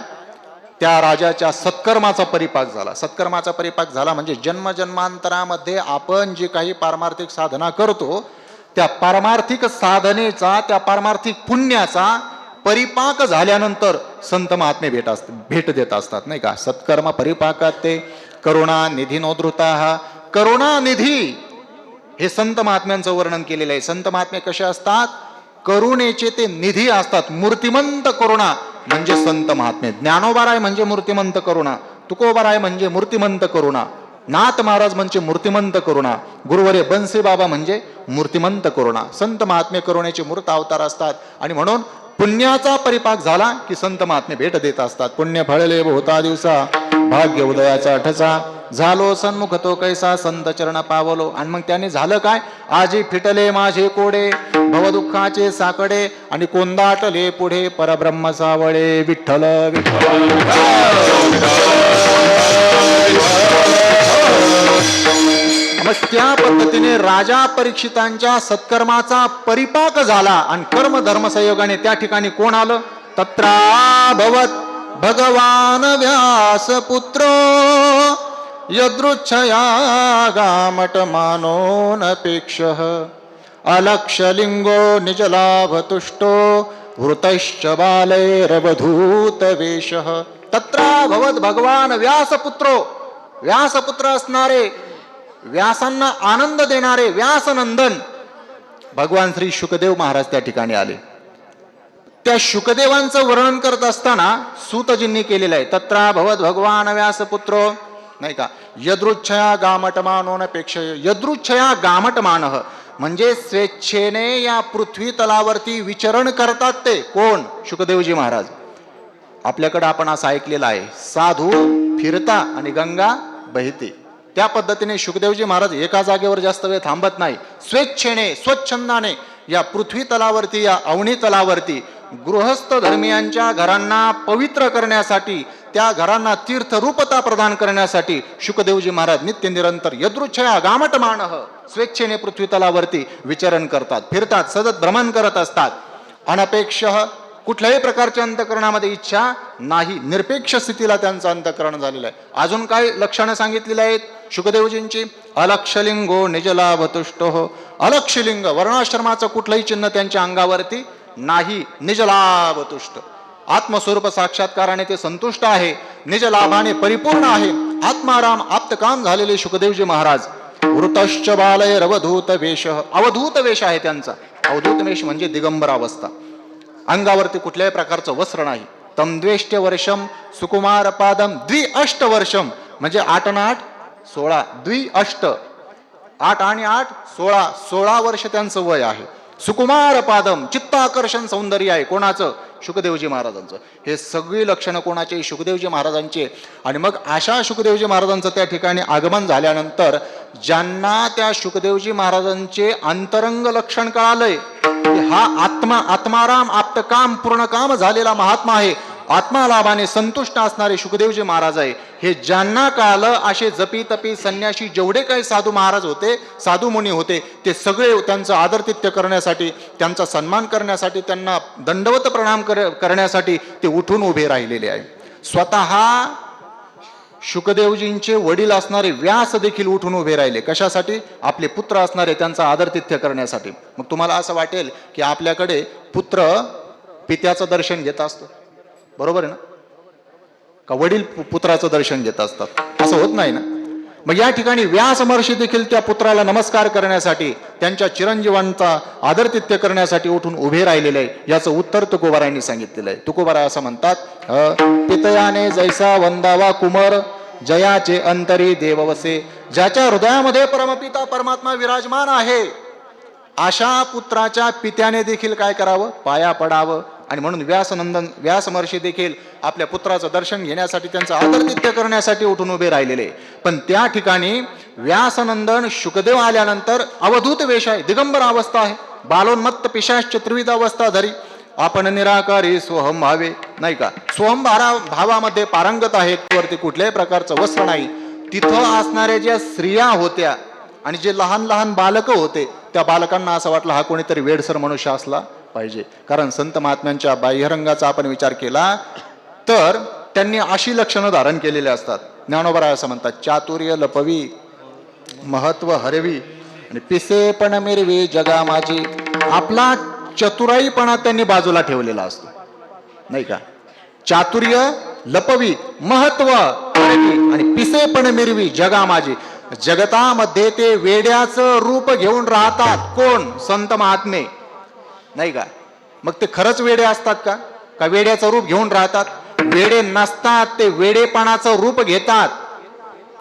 त्या राजाच्या सत्कर्माचा परिपाक झाला. सत्कर्माचा परिपाक झाला म्हणजे जन्मजन्मांतरामध्ये आपण जे काही पारमार्थिक साधना करतो त्या पारमार्थिक साधनेचा, त्या पारमार्थिक पुण्याचा परिपाक झाल्यानंतर संत महात्मे भेट देत असतात, नाही का. सत्कर्म परिपाकात ते करुणा निधी नोद्धृता. करुणानिधी हे संत महात्म्यांचं वर्णन केलेलं आहे. संत महात्मे कसे असतात? करुणेचे ते निधी असतात. मूर्तिमंत करुणा म्हणजे संत महात्मे. ज्ञानोबाराय म्हणजे मूर्तिमंत करुणा, तुकोबाराय म्हणजे मूर्तिमंत करुणा, नाथ महाराज म्हणजे मूर्तिमंत करुणा, गुरुवरे बन्सी बाबा म्हणजे मूर्तिमंत करुणा. संत महात्मे करुणेचे मूर्त अवतार असतात. आणि म्हणून पुण्याचा परिपाक झाला की संत महात्मे भेट देत असतात. पुण्य फळले बहुता दिवसा, भाग्य उदयाचा ठसा, झालो सन्मुख तो कैसा, संत चरण पावलो. आणि मग त्याने झालं काय, आजी फिटले माझे कोडे, भवदुःखाचे साकडे, आणि कोंदाटले पुढे परब्रह्म सावळे. विठ्ठल विठ्ठल. मग त्या पद्धतीने राजा परीक्षितांच्या सत्कर्माचा परिपाक झाला आणि कर्म धर्म संयोगाने त्या ठिकाणी कोण आलं? तत्राभवत भगवान व्यास पुत्र, यदृच्छया गामट मानोनपेक्षः, अलक्षलिंगो निजलाभतुष्टो, वृतश्च बालैरवधूत वेशः. तत्राभवत भगवान व्यासपुत्रो, व्यासपुत्र असणारे, व्यासांना आनंद देणारे व्यासनंदन भगवान श्री शुकदेव महाराज त्या ठिकाणी आले. त्या शुकदेवांचं वर्णन करत असताना सूतजींनी केलेलं आहे. तत्राभवत भगवान व्यासपुत्रो, नाही का. यदृच्छया गामटमानोनपेक्षा, यदृच्छया गामटमानः म्हणजे स्वेच्छेने या पृथ्वी तलावरती विचरण करतात ते कोण? शुकदेवजी महाराज. आपल्याकडे आपण असं ऐकलेलं आहे, साधू फिरता आणि गंगा बहते. त्या पद्धतीने शुकदेवजी महाराज एका जागेवर जास्त वेळ थांबत नाही. स्वेच्छेने स्वच्छंदाने या पृथ्वी तलावरती, या अवनी तलावरती गृहस्थ धर्मियांच्या घरांना पवित्र करण्यासाठी, त्या घरांना तीर्थरूपता प्रदान करण्यासाठी शुकदेवजी महाराज नित्य निरंतर यदृच्छया गामटमानः स्वेच्छेने पृथ्वी तलावरती विचरण करतात, फिरतात, सतत भ्रमण करत असतात. अनपेक्षः कुठल्याही प्रकारच्या अंतकरणामध्ये इच्छा नाही, निरपेक्ष स्थितीला त्यांचं अंतकरण झालेलं आहे. अजून काय लक्षणं सांगितलेली आहेत शुकदेवजींची? अलक्षलिंगो निजलाभतुष्टो. अलक्षलिंग वर्णाश्रमाचं कुठलंही चिन्ह त्यांच्या अंगावरती नाही. निजलाभतुष्ट आत्मस्वरूप साक्षात्काराने ते संतुष्ट आहे, निजलाभाने परिपूर्ण आहे, आत्माराम आप्तकाम झालेले शुकदेवजी महाराज. वृतश्च बालैरवधूत वेशः, अवधूत वेश आहे त्यांचा. अवधूत वेश म्हणजे दिगंबर अवस्था, अंगावरती कुठल्याही प्रकारचं वस्त्र नाही. तम द्वेष्ट वर्षम सुकुमार पादम द्विअष्ट वर्षम म्हणजे 8 आणि 8 16, द्विअष्ट 8 आणि 8 16, 16 वर्ष त्यांचं वय आहे. सुकुमार पादम चित्ताकर्षण सौंदर्य आहे कोणाचं? शुकदेवजी महाराजांचं. हे सगळी लक्षणं कोणाचे? शुकदेवजी महाराजांचे. आणि मग अशा शुकदेवजी महाराजांचं त्या ठिकाणी आगमन झाल्यानंतर ज्यांना त्या शुकदेवजी महाराजांचे अंतरंग लक्षण कळालंय, हा आत्माराम आप्तकाम पूर्ण काम झालेला महात्मा आहे, आत्मालाभाने संतुष्ट असणारे शुकदेवजी महाराज आहे, हे ज्यांना कळालं, असे जपी तपी संन्यासी जेवढे काही साधू महाराज होते, साधू मुनी होते, ते सगळे त्यांचं आदरातिथ्य करण्यासाठी, त्यांचा सन्मान करण्यासाठी, त्यांना दंडवत प्रणाम करण्यासाठी ते उठून उभे राहिलेले आहे. स्वतः शुकदेवजींचे वडील असणारे व्यास देखील उठून उभे राहिले. कशासाठी? आपले पुत्र असणारे त्यांचा आदरातिथ्य करण्यासाठी. मग तुम्हाला असं वाटेल की आपल्याकडे पुत्र पित्याचं दर्शन घेत असतो, बरोबर आहे ना? का वडील पुत्राचं दर्शन घेत असतात? असं होत नाही ना. मग या ठिकाणी व्यास महर्षी देखील त्या पुत्राला नमस्कार करण्यासाठी, त्यांच्या चिरंजीवांचा आदरातिथ्य करण्यासाठी उठून उभे राहिलेले आहे. याचं उत्तर तुकोबारायांनी सांगितलेलं आहे. तुकोबाराय असं म्हणतात, पितयाने जैसा वंदावा कुमर, जयाचे अंतरी देववसे, ज्याच्या हृदयामध्ये परमपिता परमात्मा विराजमान आहे, अशा पुत्राच्या पित्याने देखील काय करावं, पाया पडावं. आणि म्हणून व्यास महर्षी देखील आपल्या पुत्राचं दर्शन घेण्यासाठी, त्यांचं आदरातिथ्य करण्यासाठी उठून उभे राहिलेले. पण त्या ठिकाणी व्यासनंदन शुकदेव आल्यानंतर अवधूत वेश आहे, दिगंबर अवस्था आहे, बालोन्मत्त पिशाच त्रिविध अवस्था धरी आपण निराकारी स्वहम भावे, नाही का, स्वहम भावामध्ये पारंगत आहेत, वरती कुठल्याही प्रकारचं वस्त्र नाही. तिथं असणाऱ्या ज्या स्त्रिया होत्या आणि जे लहान लहान बालकं होते, त्या बालकांना असं वाटलं हा कोणीतरी वेडसर मनुष्य असला पाहिजे. कारण संत महात्म्यांच्या बाह्यरंगाचा आपण विचार केला तर त्यांनी अशी लक्षणं धारण केलेली असतात. ज्ञानोबा असं म्हणतात, चातुर्य लपवी, महत्व हरवी आणि पिसेपण मिरवी जगा माझी. आपला चतुराईपणा त्यांनी बाजूला ठेवलेला असतो, नाही का. चातुर्य लपवी, महत्व हरवी आणि पिसेपण मिरवी जगा माझी. जगतामध्ये ते वेड्याचं रूप घेऊन राहतात. कोण? संत महात्मे, नाही का. मग ते खरंच वेडे असतात का? का वेड्याचं रूप घेऊन राहतात? वेडे नसतात, ते वेडेपणाचं रूप घेतात.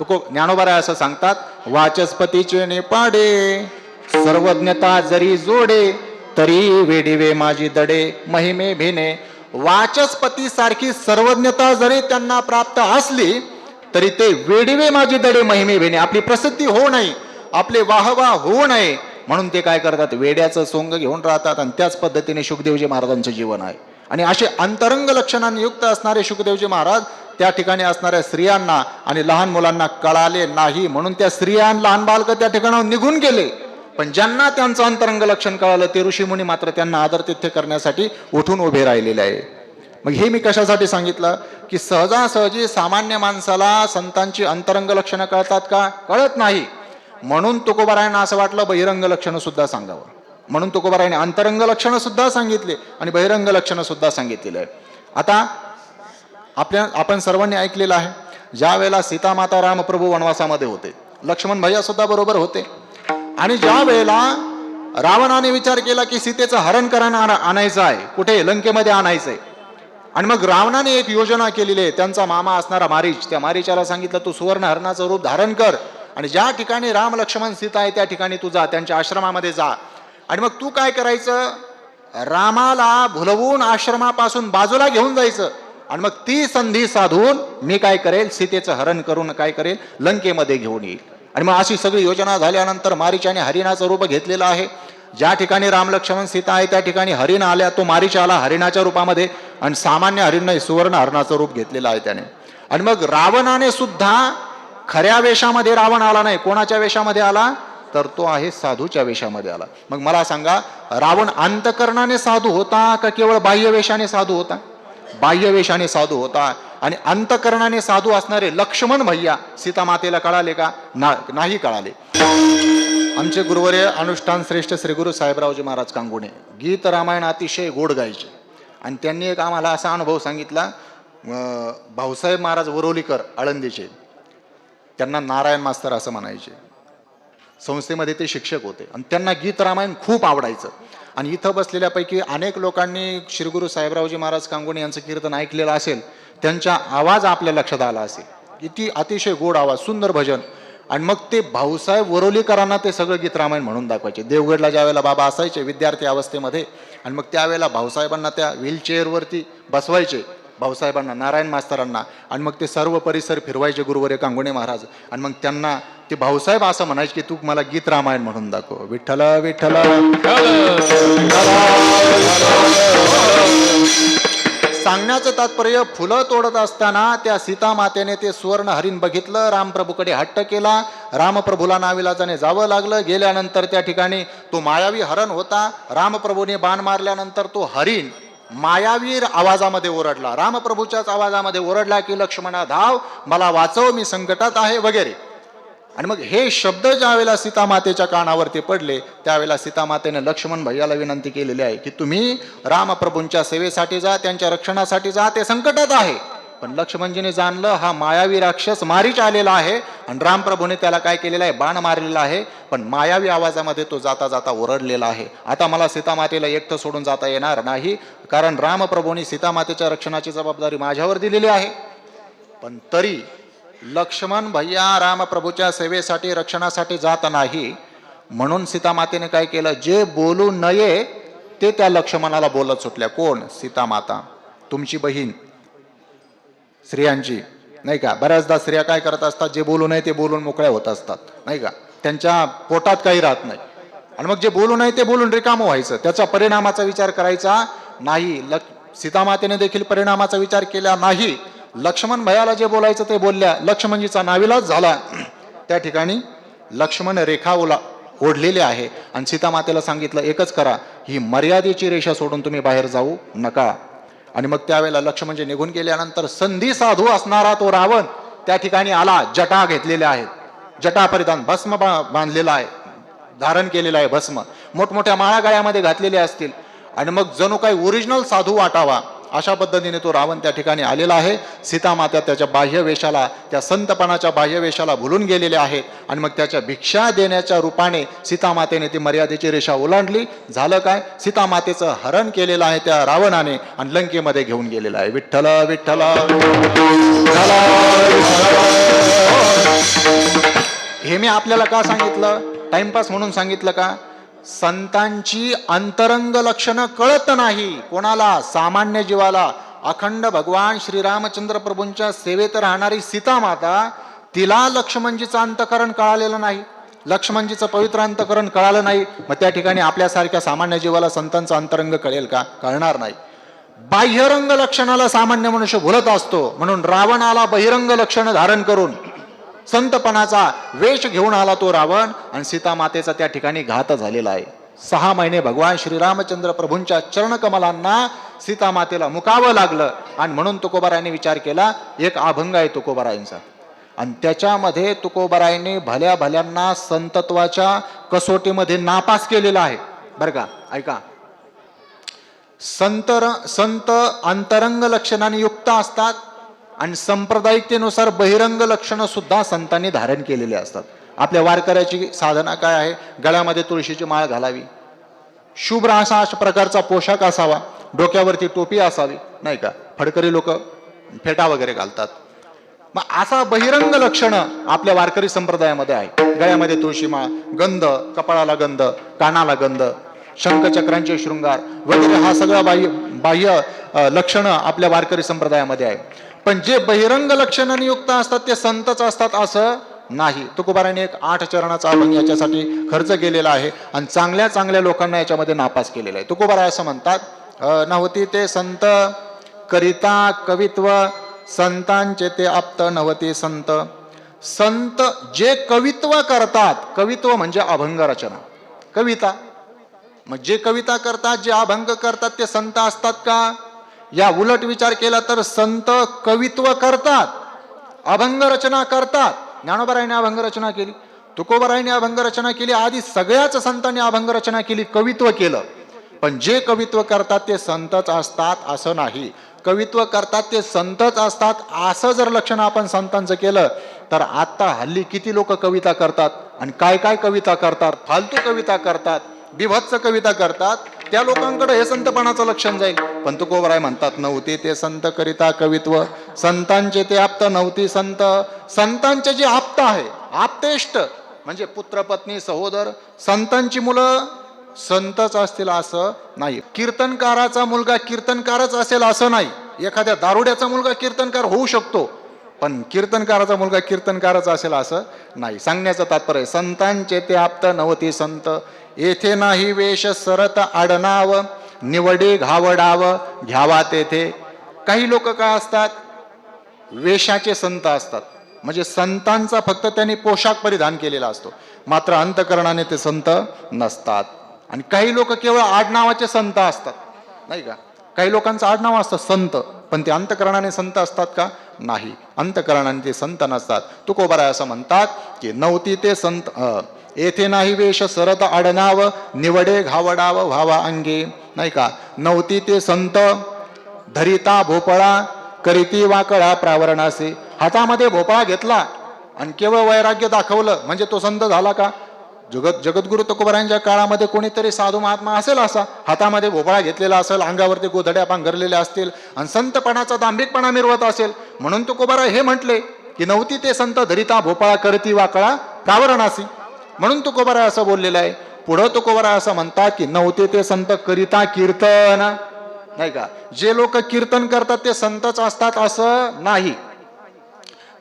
ज्ञानोबा असं सांगतात, वाचस्पतीचे नेपाडे सर्वज्ञता जरी जोडे, तरी वेडिवे माझी दडे महिमे भिने. वाचस्पती सारखी सर्वज्ञता जरी त्यांना प्राप्त असली तरी ते वेडिवे माझी दडे महिमे भिने. आपली प्रसिद्धी होऊ नये, आपले वाहवा होऊ नये म्हणून ते काय करतात, वेड्याचं सोंग घेऊन राहतात. आणि त्याच पद्धतीने शुकदेवजी महाराजांचं जीवन आहे. आणि असे अंतरंग लक्षणांनी युक्त असणारे शुकदेवजी महाराज त्या ठिकाणी असणाऱ्या स्त्रियांना आणि लहान मुलांना कळाले नाही, म्हणून त्या स्त्रिया लहान बालक त्या ठिकाणावर निघून गेले. पण ज्यांना त्यांचं अंतरंग लक्षण कळालं ते ऋषीमुनी मात्र त्यांना आदरातिथ्य करण्यासाठी उठून उभे राहिलेले आहे. मग हे मी कशासाठी सांगितलं की सहजासहजी सामान्य माणसाला संतांची अंतरंग लक्षणं कळतात का? कळत नाही. म्हणून तुकोबारायांना असं वाटलं बहिरंग लक्षणं सुद्धा सांगावं. म्हणून तुकोबारायांनी अंतरंग लक्षणं सुद्धा सांगितले आणि बहिरंग लक्षणं सुद्धा सांगितलेलं आहे. आता आपण सर्वांनी ऐकलेलं आहे, ज्या वेळेला सीतामाता रामप्रभू वनवासामध्ये होते, लक्ष्मण भैया सुद्धा बरोबर होते. आणि ज्या वेळेला रावणाने विचार केला की सीतेचं हरण करायला आणायचं आहे, कुठे? लंकेमध्ये आणायचंय. आणि मग रावणाने एक योजना केलेली आहे. त्यांचा मामा असणारा मारीच, त्या मारीचाला सांगितलं तू सुवर्ण हरणाचं रूप धारण कर आणि ज्या ठिकाणी राम लक्ष्मण सीता आहे त्या ठिकाणी तू जा, त्यांच्या आश्रमामध्ये जा. आणि मग तू काय करायचं, रामाला भुलवून आश्रमापासून बाजूला घेऊन जायचं आणि मग ती संधी साधून मी काय करेल, सीतेचं हरण करून काय करेल, लंकेमध्ये घेऊन येईल. आणि मग अशी सगळी योजना झाल्यानंतर मारीचाने हरिणाचं रूप घेतलेलं आहे. ज्या ठिकाणी राम लक्ष्मण सीता आहे त्या ठिकाणी हरिण आल्या, तो मारीच आला हरिणाच्या रूपामध्ये आणि सामान्य हरिण नाही, सुवर्ण हरणाचं रूप घेतलेलं आहे त्याने. आणि मग रावणाने सुद्धा खऱ्या वेशामध्ये रावण आला नाही, कोणाच्या वेशामध्ये आला तर तो आहे साधूच्या वेशामध्ये आला. मग मला सांगा, रावण अंतकरणाने साधू होता का केवळ बाह्य वेशाने साधू होता? बाह्य वेशाने साधू होता. आणि अंतकरणाने साधू असणारे लक्ष्मण भैया सीता मातेला कळाले का? नाही कळाले. आमचे गुरुवर्य अनुष्ठान श्रेष्ठ श्री गुरु साहेबरावजी महाराज कांगुणे गीत रामायण अतिशय गोड गायचे. आणि त्यांनी एक आम्हाला असा अनुभव सांगितला, भाऊसाहेब महाराज वरोलीकर आळंदीचे, त्यांना नारायण मास्तर असं म्हणायचे, संस्थेमध्ये ते शिक्षक होते आणि त्यांना गीत रामायण खूप आवडायचं. आणि इथं बसलेल्यापैकी अनेक लोकांनी श्री गुरु साहेबरावजी महाराज कांगुणे यांचं कीर्तन ऐकलेलं असेल, त्यांचा आवाज आपल्या लक्षात आला असेल, किती अतिशय गोड आवाज, सुंदर भजन. आणि मग ते भाऊसाहेब वरोलीकरांना ते सगळं गीत रामायण म्हणून दाखवायचे. देवगडला ज्या वेळेला बाबा असायचे विद्यार्थी अवस्थेमध्ये आणि मग त्यावेळेला भाऊसाहेबांना त्या व्हीलचेअरवरती बसवायचे, भाऊसाहेबांना, नारायण मास्तरांना, आणि मग ते सर्व परिसर फिरवायचे गुरुवर्य कांगुणे महाराज. आणि मग त्यांना ते भाऊसाहेब असं म्हणायचे की तू मला गीत रामायण म्हणून दाखव, विठ्ठल विठ्ठल. सांगण्याचं तात्पर्य, फुलं तोडत असताना त्या सीता मातेने ते सुवर्ण हरिण बघितलं, रामप्रभूकडे हट्ट केला, रामप्रभूला नाविलाजाने जावं लागलं. गेल्यानंतर त्या ठिकाणी तो मायावी हरण होता. रामप्रभूने बाण मारल्यानंतर तो हरिण मायावीर आवाजामध्ये ओरडला, रामप्रभूच्याच आवाजामध्ये ओरडला की लक्ष्मणा धाव, मला वाचव, मी संकटात आहे वगैरे. आणि मग हे शब्द ज्या वेळेला सीतामातेच्या कानावरती पडले त्यावेळेला सीतामातेने लक्ष्मण भैयाला विनंती केलेली आहे की तुम्ही रामप्रभूंच्या सेवेसाठी जा, त्यांच्या रक्षणासाठी जा, ते संकटात आहे. पण लक्ष्मणजीने जाणलं हा मायावी राक्षस मारीच आलेला आहे आणि रामप्रभूने त्याला काय केलेलं आहे, बाण मारलेला आहे, पण मायावी आवाजामध्ये तो जाता जाता ओरडलेला आहे. आता मला सीतामातेला एकटं सोडून जाता येणार नाही, कारण रामप्रभूंनी सीतामातेच्या रक्षणाची जबाबदारी माझ्यावर दिलेली आहे. पण तरी लक्ष्मण भैया रामप्रभूच्या सेवेसाठी रक्षणासाठी जात नाही म्हणून सीतामातेने काय केलं, जे बोलू नये ते त्या लक्ष्मणाला बोलत सुटल्या. कोण? सीतामाता, तुमची बहीण स्त्रियांची, नाही का. बऱ्याचदा स्त्रिया काय करत असतात, जे बोलू नये ते बोलून मोकळ्या होत असतात, नाही का. त्यांच्या पोटात काही राहत नाही आणि मग जे बोलू नये ते बोलून रिकामं व्हायचं, त्याचा परिणामाचा विचार करायचा नाही. सीतामातेने देखील परिणामाचा विचार केला नाही. लक्ष्मण भयाला जे बोलायचं ते बोलल्या. लक्ष्मणजीचा नाविलाज झाला. त्या ठिकाणी लक्ष्मण रेखा ओढलेली आहे आणि सीतामातेला सांगितलं, एकच करा, ही मर्यादेची रेषा सोडून तुम्ही बाहेर जाऊ नका. आणि मग त्यावेळेला लक्ष्मणजी निघून गेल्यानंतर संधी साधू असणारा तो रावण त्या ठिकाणी आला. जटा घेतलेल्या आहेत, जटा परिधान, भस्म बांधलेला आहे, धारण केलेलं आहे भस्म, मोठमोठ्या माळा गळ्यामध्ये घातलेले असतील आणि मग जणू काही ओरिजिनल साधू वाटावा अशा पद्धतीने तो रावण त्या ठिकाणी आलेला आहे. सीतामाता त्याच्या बाह्य वेशाला, त्या संतपणाच्या बाह्य वेशाला भुलून गेलेले आहेत आणि मग त्याच्या भिक्षा देण्याच्या रूपाने सीतामातेने ती मर्यादेची रेषा ओलांडली. झालं काय, सीतामातेचं हरण केलेलं आहे त्या रावणाने आणि लंकेमध्ये घेऊन गेलेलं आहे. विठ्ठल विठ्ठल. हे मी आपल्याला का सांगितलं, टाइमपास म्हणून सांगितलं का? संतांची अंतरंग लक्षणं कळत नाही कोणाला, सामान्य जीवाला. अखंड भगवान श्रीरामचंद्र प्रभूंच्या सेवेत राहणारी सीतामाता, तिला लक्ष्मणजीचं अंतकरण कळालेलं नाही, लक्ष्मणजीचं पवित्र अंतकरण कळालं नाही. मग त्या ठिकाणी आपल्यासारख्या सामान्य जीवाला संतांचं अंतरंग कळेल का? कळणार नाही. बाह्यरंग लक्षणाला सामान्य मनुष्य भुलत असतो, म्हणून रावणाला बहिरंग लक्षण धारण करून संतपणाचा वेश घेऊन आला तो रावण आणि सीतामातेचा त्या ठिकाणी घात झालेला आहे. 6 महिने भगवान श्रीरामचंद्र प्रभूंच्या चरणकमलांना सीतामातेला मुकावं लागलं आणि म्हणून तुकोबारायांनी विचार केला, एक अभंग आहे तुकोबारायांचा आणि त्याच्यामध्ये तुकोबारायांनी भल्या भल्यांना संतत्वाच्या कसोटीमध्ये नापास केलेला आहे बरं का. ऐका, संत अंतरंग लक्षणाने युक्त असतात आणि सांप्रदायिकतेनुसार बहिरंग लक्षणं सुद्धा संतांनी धारण केलेले असतात. आपल्या वारकऱ्याची साधना काय आहे? गळ्यामध्ये तुळशीची माळ घालावी, शुभ्र असा प्रकारचा पोशाख असावा, डोक्यावरती टोपी असावी, नाही का. फडकरी लोक फेटा वगैरे घालतात. मग असा बहिरंग लक्षण आपल्या वारकरी संप्रदायामध्ये आहे. गळ्यामध्ये तुळशी माळ, गंध, कपाळाला गंध, कानाला गंध, शंखचक्रांचे शृंगार वगैरे, हा सगळा बाह्य लक्षणं आपल्या वारकरी संप्रदायामध्ये आहे. पण जे बहिरंग लक्षणाने युक्त असतात ते संतच असतात असं नाही. तुकोबारांनी एक 8 चरणाचा अभंग याच्यासाठी खर्च केलेला आहे आणि चांगल्या चांगल्या लोकांना याच्यामध्ये नापास केलेला आहे. तुकोबारा असं म्हणतात, नव्हती ते संत करिता कवित्व, संतांचे ते आप्त नव्हते संत. संत जे कवित्व करतात, कवित्व म्हणजे अभंग रचना, कविता, मग जे कविता करतात, जे अभंग करतात ते संत असतात का? या उलट विचार केला तर संत कवित्व करतात, अभंग रचना करतात. ज्ञानोबारायांनी अभंग रचना केली, तुकोबारायांनी अभंग रचना केली, आधी सगळ्याच संतांनी अभंग रचना केली, कवित्व केलं. पण जे कवित्व करतात ते संतच असतात असं नाही. कवित्व करतात ते संतच असतात असं जर लक्षण आपण संतांचं केलं तर आता हल्ली किती लोक कविता करतात आणि काय काय कविता करतात, फालतू कविता करतात, बिभत्स कविता करतात. त्या लोकांकडे हे संतपणाचं लक्षण जाईल. पण तुकोबाराय म्हणतात, नव्हते ते संत करिता कवित्व, संतांचे ते आप्त नव्हती संत. संतांचे जे आप्त आहे, आप्तेष्ट म्हणजे पुत्र पत्नी सहोदर, संतांची मुलं संतच असतील असं नाही. कीर्तनकाराचा मुलगा कीर्तनकारच असेल असं नाही. एखाद्या दारुड्याचा मुलगा कीर्तनकार होऊ शकतो, पण कीर्तनकाराचा मुलगा कीर्तनकारच असेल असं नाही. सांगण्याचं तात्पर्य, संतांचे ते आप्त नव्हती संत, येथे नाही वेश सरत आडनाव, निवडे घावडाव घ्यावा तेथे. काही लोक काय असतात, वेशाचे संत असतात, म्हणजे संतांचा फक्त त्यांनी पोशाख परिधान केलेला असतो, मात्र अंतकरणाने ते संत नसतात. आणि काही लोक केवळ आडनावाचे संत असतात, नाही का. काही लोकांचं आडनाव असतं संत, पण ते अंतकरणाने संत असतात का? नाही, अंतकरणाने ते संत नसतात. तुकोबाराय असं म्हणतात की नव्हती ते संत, येथे नाही वेश सरत आडनाव, निवडे घावडाव व्हावा अंगे, नाही का. नव्हती ते संत धरिता भोपळा, करीती वाकळा प्रावरणासे. हातामध्ये भोपळा घेतला आणि केवळ वैराग्य दाखवलं म्हणजे तो संत झाला का? जगद्गुरु तुकोबारायांच्या काळामध्ये कोणीतरी साधू महात्मा असेल असा, हातामध्ये भोपळा घेतलेला असेल, अंगावरती गोधड्या पांघरलेल्या असतील आणि संतपणाचा दांभिकपणा मिरवत असेल. म्हणून तुकोबाराय हे म्हटले की नव्हती ते संत धरिता भोपाळा करती वाकळा कावरणासी. म्हणून तुकोबाराय असं बोललेलं आहे. पुढं तुकोबाराय असं म्हणतात की नव्हते ते संत करिता कीर्तन, नाही का, जे लोक कीर्तन करतात ते संतच असतात असं नाही.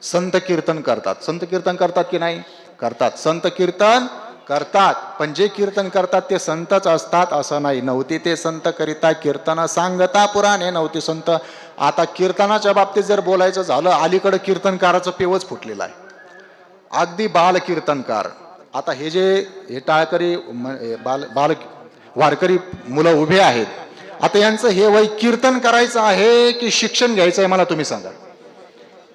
संत कीर्तन करतात. संत कीर्तन करतात की नाही? करतात. संत कीर्तन करतात, पण जे कीर्तन करतात ते संतच असतात असं नाही. नव्हती ते संत करिता कीर्तन सांगता पुराणे नव्हते संत. आता कीर्तनाच्या बाबतीत जर बोलायचं झालं, अलीकडे कीर्तनकाराचं पेवच फुटलेलं आहे. अगदी बाल कीर्तनकार. आता हे टाळकरी बाल वारकरी मुलं उभे आहेत. आता यांचं हे वय कीर्तन करायचं आहे की शिक्षण घ्यायचं आहे, मला तुम्ही सांगा.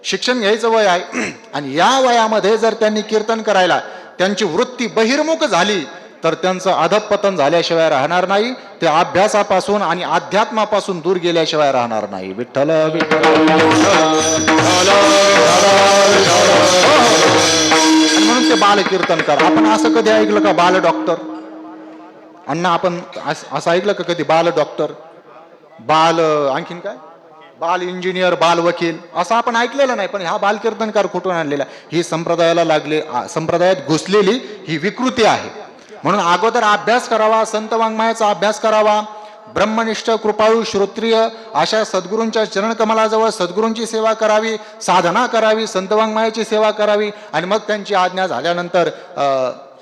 शिक्षण घ्यायचं वय आहे, आणि या वयामध्ये जर त्यांनी कीर्तन करायला त्यांची वृत्ती बहिर्मुख झाली तर त्यांचं अधपतन झाल्याशिवाय राहणार नाही. ते अभ्यासापासून आणि अध्यात्मापासून दूर गेल्याशिवाय राहणार नाही. विठ्ठल विठ्ठल. म्हणून ते बाल कीर्तनकार. आपण असं कधी ऐकलं का बाल डॉक्टर? अण्णा, आपण असं ऐकलं का कधी बाल डॉक्टर, बाल आणखीन काय, बाल इंजिनियर, बाल वकील, असं आपण ऐकलेलं नाही. पण हा बाल कीर्तनकार कुठून आणलेला? ही संप्रदायाला संप्रदायात घुसलेली ही विकृती आहे. म्हणून अगोदर अभ्यास करावा, संत वाङ्मयाचा अभ्यास करावा, ब्रह्मनिष्ठ कृपाळू श्रोत्रिय अशा सद्गुरूंच्या चरणकमलाजवळ सद्गुरूंची सेवा करावी, साधना करावी, संत वाङ्मयाची सेवा करावी, आणि मग त्यांची आज्ञा झाल्यानंतर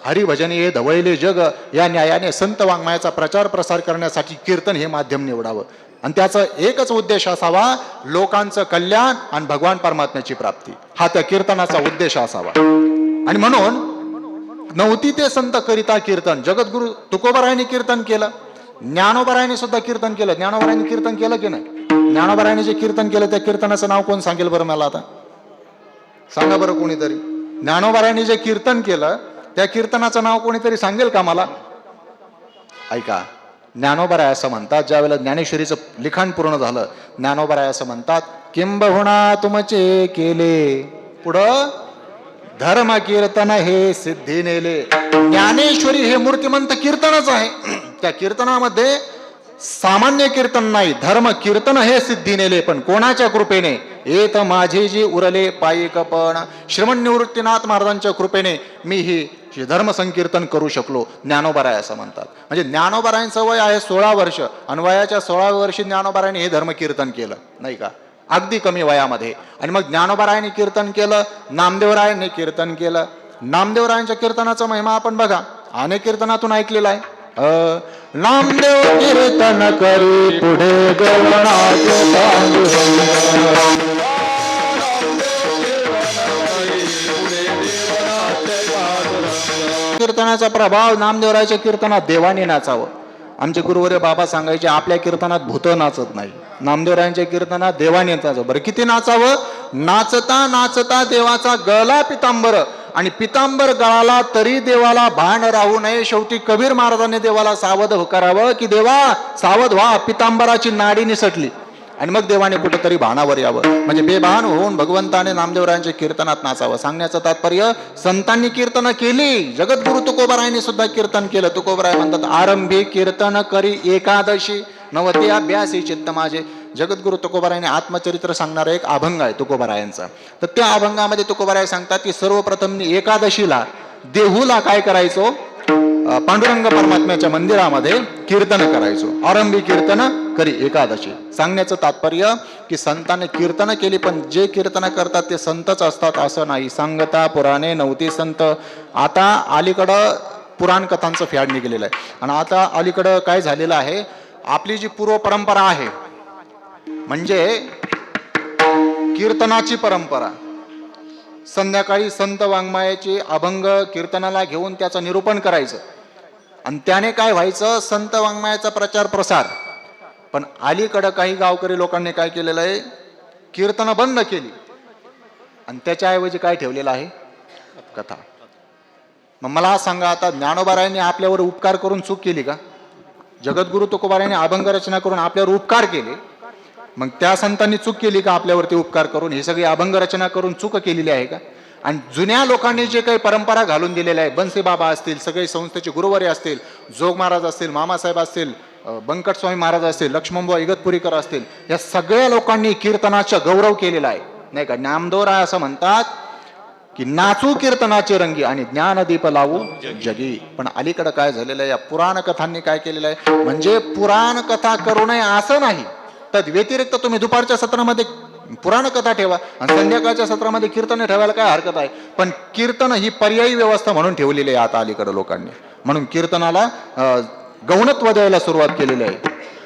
हरिभजन ये धवळले जग या न्यायाने संत वाङ्मयाचा प्रचार प्रसार करण्यासाठी कीर्तन हे माध्यम निवडावं. आणि त्याचा एकच उद्देश असावा, लोकांचं कल्याण आणि भगवान परमात्म्याची प्राप्ती. हा त्या कीर्तनाचा उद्देश असावा. आणि म्हणून नव्हती ते संत करिता कीर्तन. जगद्गुरु तुकोबारायांनी कीर्तन केलं, ज्ञानोबारायांनी सुद्धा कीर्तन केलं. ज्ञानोबारायांनी कीर्तन केलं की नाही? ज्ञानोबारायांनी जे कीर्तन केलं त्या कीर्तनाचं नाव कोण सांगेल बरं मला? आता सांगा बरं कोणीतरी. ज्ञानोबारायांनी जे कीर्तन केलं त्या कीर्तनाचं नाव कोणीतरी सांगेल का मला? ऐका, ज्ञानोबाराय असं म्हणतात, ज्या वेळेला ज्ञानेश्वरीचं लिखाण पूर्ण झालं, ज्ञानोबाराय असं म्हणतात, किंबहुना तुमचे केले पुढं धर्म कीर्तन हे सिद्धी नेले. ज्ञानेश्वरी हे मूर्तिमंत कीर्तनच आहे. त्या कीर्तनामध्ये सामान्य कीर्तन नाही, धर्म कीर्तन हे सिद्धी नेले. पण कोणाच्या कृपेने? येत माझे जी उरले पायिक पण. श्रीमन निवृत्तीनाथ महाराजांच्या कृपेने मी ही धर्म संकीर्तन करू शकलो. ज्ञानोबाराय असं म्हणतात. म्हणजे ज्ञानोबारायांचं वय आहे 16 वर्ष, आणि वयाच्या 16व्या वर्षी ज्ञानोबारायांनी हे धर्म कीर्तन केलं, नाही का, अगदी कमी वयामध्ये. आणि मग ज्ञानोबारायांनी कीर्तन केलं, नामदेवरायांनी कीर्तन केलं. नामदेवरायांच्या कीर्तनाचा महिमा आपण बघा, अनेक कीर्तनातून ऐकलेला आहे. नामदेव कीर्तन करी पुढे कीर्तनाचा प्रभाव. नामदेवरायाच्या कीर्तनात देवाने नाचावं. आमचे गुरुवर्य बाबा सांगायचे, आपल्या कीर्तनात भूत नाचत नाही, नामदेवरायांच्या कीर्तनात देवाने नाचावं. बरं, किती नाचावं? नाचता नाचता देवाचा गळा पितांबर, आणि पितांबर गळाला तरी देवाला भान राहू नये. शेवटी कबीर महाराजांनी देवाला सावध करावं की देवा सावध व्हा, पितांबराची नाडी निसटली. आणि मग देवाने कुठेतरी भानावर यावं. म्हणजे बेभान होऊन भगवंताने नामदेवरायांच्या कीर्तनात नाचावं. सांगण्याचं तात्पर्य, संतांनी कीर्तन केली. जगद्गुरु तुकोबारायांनी सुद्धा कीर्तन केलं. तुकोबाराय म्हणतात, आरंभी कीर्तन करी एकादशी नवती अभ्यासी चित्त माझे. जगद्गुरु तुकोबारायांनी आत्मचरित्र सांगणारा एक अभंग आहे तुकोबारायांचा. तर त्या अभंगामध्ये तुकोबाराय सांगतात की सर्वप्रथम एकादशीला देहूला काय करायचो? पांडुरंग परमात्म्याच्या मंदिरामध्ये कीर्तन करायचो. आरंभी कीर्तन करी एकादशी. सांगण्याचं तात्पर्य की संतांनी कीर्तन केली, पण जे कीर्तन करतात ते संतच असतात असं नाही. सांगता पुराणे नव्हते संत. आता अलीकडं पुराण कथांचं फॅड निघालेलं आहे. आणि आता अलीकडं काय झालेलं आहे, आपली जी पूर्व परंपरा आहे, म्हणजे कीर्तनाची परंपरा, संध्याकाळी संत वाङ्मयाचे अभंग कीर्तनाला घेऊन त्याचं निरूपण करायचं, आणि त्याने काय व्हायचं? संत वाङ्मयाचा प्रचार प्रसार. पण अलीकडं काही गावकरी लोकांनी काय केलेलं आहे? कीर्तन बंद केली, आणि त्याच्याऐवजी काय ठेवलेलं आहे? कथा. मग मला सांगा, आता ज्ञानोबारायांनी आपल्यावर उपकार करून चूक केली का? जगद्गुरु तुकोबारायांनी अभंग रचना करून आपल्यावर उपकार केले, मग त्या संतांनी चूक केली का आपल्यावरती उपकार करून? ही सगळी अभंग रचना करून चूक केलेली आहे का? आणि जुन्या लोकांनी जे काही परंपरा घालून दिलेल्या आहे, बनसे बाबा असतील, सगळे संस्थेचे गुरुवारी असतील, जोग महाराज असतील, मामासाहेब असतील, बंकट स्वामी महाराज असतील, लक्ष्मणबुवा इगतपुरीकर असतील, या सगळ्या लोकांनी कीर्तनाचा गौरव केलेला आहे. नाही का. ज्ञामदेवराय असं म्हणतात की नाचू कीर्तनाचे रंगी आणि ज्ञानदीप लावू जगी. पण अलीकडे काय झालेलं आहे, या पुराण कथांनी काय केलेलं आहे, म्हणजे पुराण कथा करू नये असं नाही, तर व्यतिरिक्त तुम्ही दुपारच्या सत्रामध्ये पुराण कथा ठेवा आणि संध्याकाळच्या सत्रामध्ये कीर्तन ठेवायला काय हरकत आहे. पण कीर्तन ही पर्यायी व्यवस्था म्हणून ठेवलेली आहे आता अलीकडे लोकांनी. म्हणून कीर्तनाला गौणत्व द्यायला सुरुवात केलेली आहे.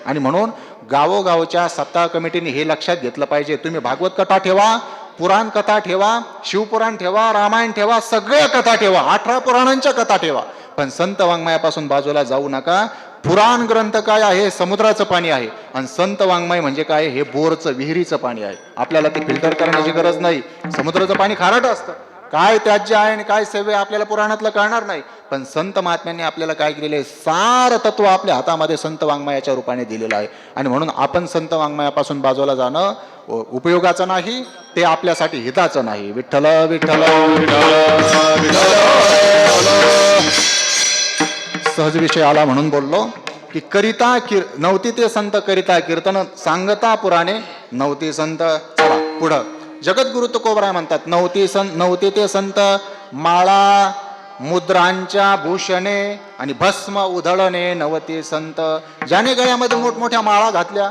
आणि म्हणून गावोगावच्या सप्ताह कमिटीने हे लक्षात घेतलं पाहिजे, तुम्ही भागवत कथा ठेवा, पुराण कथा ठेवा, शिवपुराण ठेवा, रामायण ठेवा, सगळ्या कथा ठेवा, 18 पुराणांच्या कथा ठेवा, पण संत वाङ्मयापासून बाजूला जाऊ नका. पुराण ग्रंथ काय आहे, समुद्राचं पाणी आहे, आणि संत वाङ्मय म्हणजे काय, हे बोरचं विहिरीचं पाणी आहे. आपल्याला ते फिल्टर करण्याची गरज नाही. समुद्राचं पाणी खारट असतं, काय त्याज्य आहे आणि काय सेवे आपल्याला पुराणातलं कळणार नाही. पण संत महात्म्यांनी आपल्याला काय केलेलं आहे, सार तत्व आपल्या हातामध्ये संत वाङ्मयाच्या रूपाने दिलेलं आहे. आणि म्हणून आपण संत वाङ्मयापासून बाजूला जाणं उपयोगाचं नाही, ते आपल्यासाठी हिताचं नाही. विठ्ठल विठ्ठल सहज विषय आला म्हणून बोललो की करिता नव्हती ते संत करिता कीर्तन, सांगता पुराणे नव्हती संत. चला पुढं. जगद्गुरु तुकोबराय म्हणतात, नव्हते ते संत माळा मुद्रांच्या भूषणे आणि भस्म उधळणे नव्हते संत. ज्याने गळ्यामध्ये मोठमोठ्या माळा घातल्या,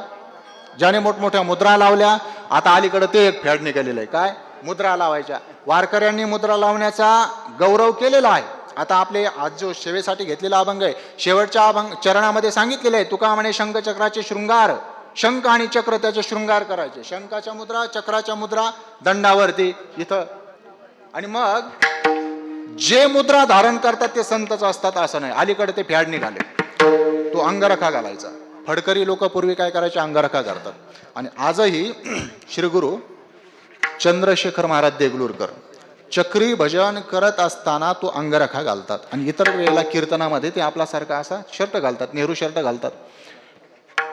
ज्याने मोठमोठ्या मुद्रा लावल्या, आता अलीकडे ते एक फॅड निघालेलं आहे, काय मुद्रा लावायच्या. वारकऱ्यांनी मुद्रा लावण्याचा गौरव केलेला आहे. आता आपले आज जो सेवेसाठी घेतलेला अभंग आहे, शेवटच्या चरणामध्ये सांगितलेलं आहे, तुका म्हणे शंख चक्राचे शृंगार, शंख आणि चक्र त्याचे शृंगार करायचे, शंखाच्या मुद्रा चक्राच्या मुद्रा दंडावरती इथं. आणि मग जे मुद्रा धारण करतात ते संतच असतात असं नाही, अलीकडे ते फॅड निघाले. तो अंगरखा घालायचा. फडकरी लोक पूर्वी काय करायचे, अंगरखा घालतात. आणि आजही श्रीगुरु चंद्रशेखर महाराज देगलूरकर चक्री भजन करत असताना तो अंगरखा घालतात. आणि इतर वेळेला कीर्तनामध्ये ते आपल्यासारखा असा शर्ट घालतात, नेहरू शर्ट घालतात.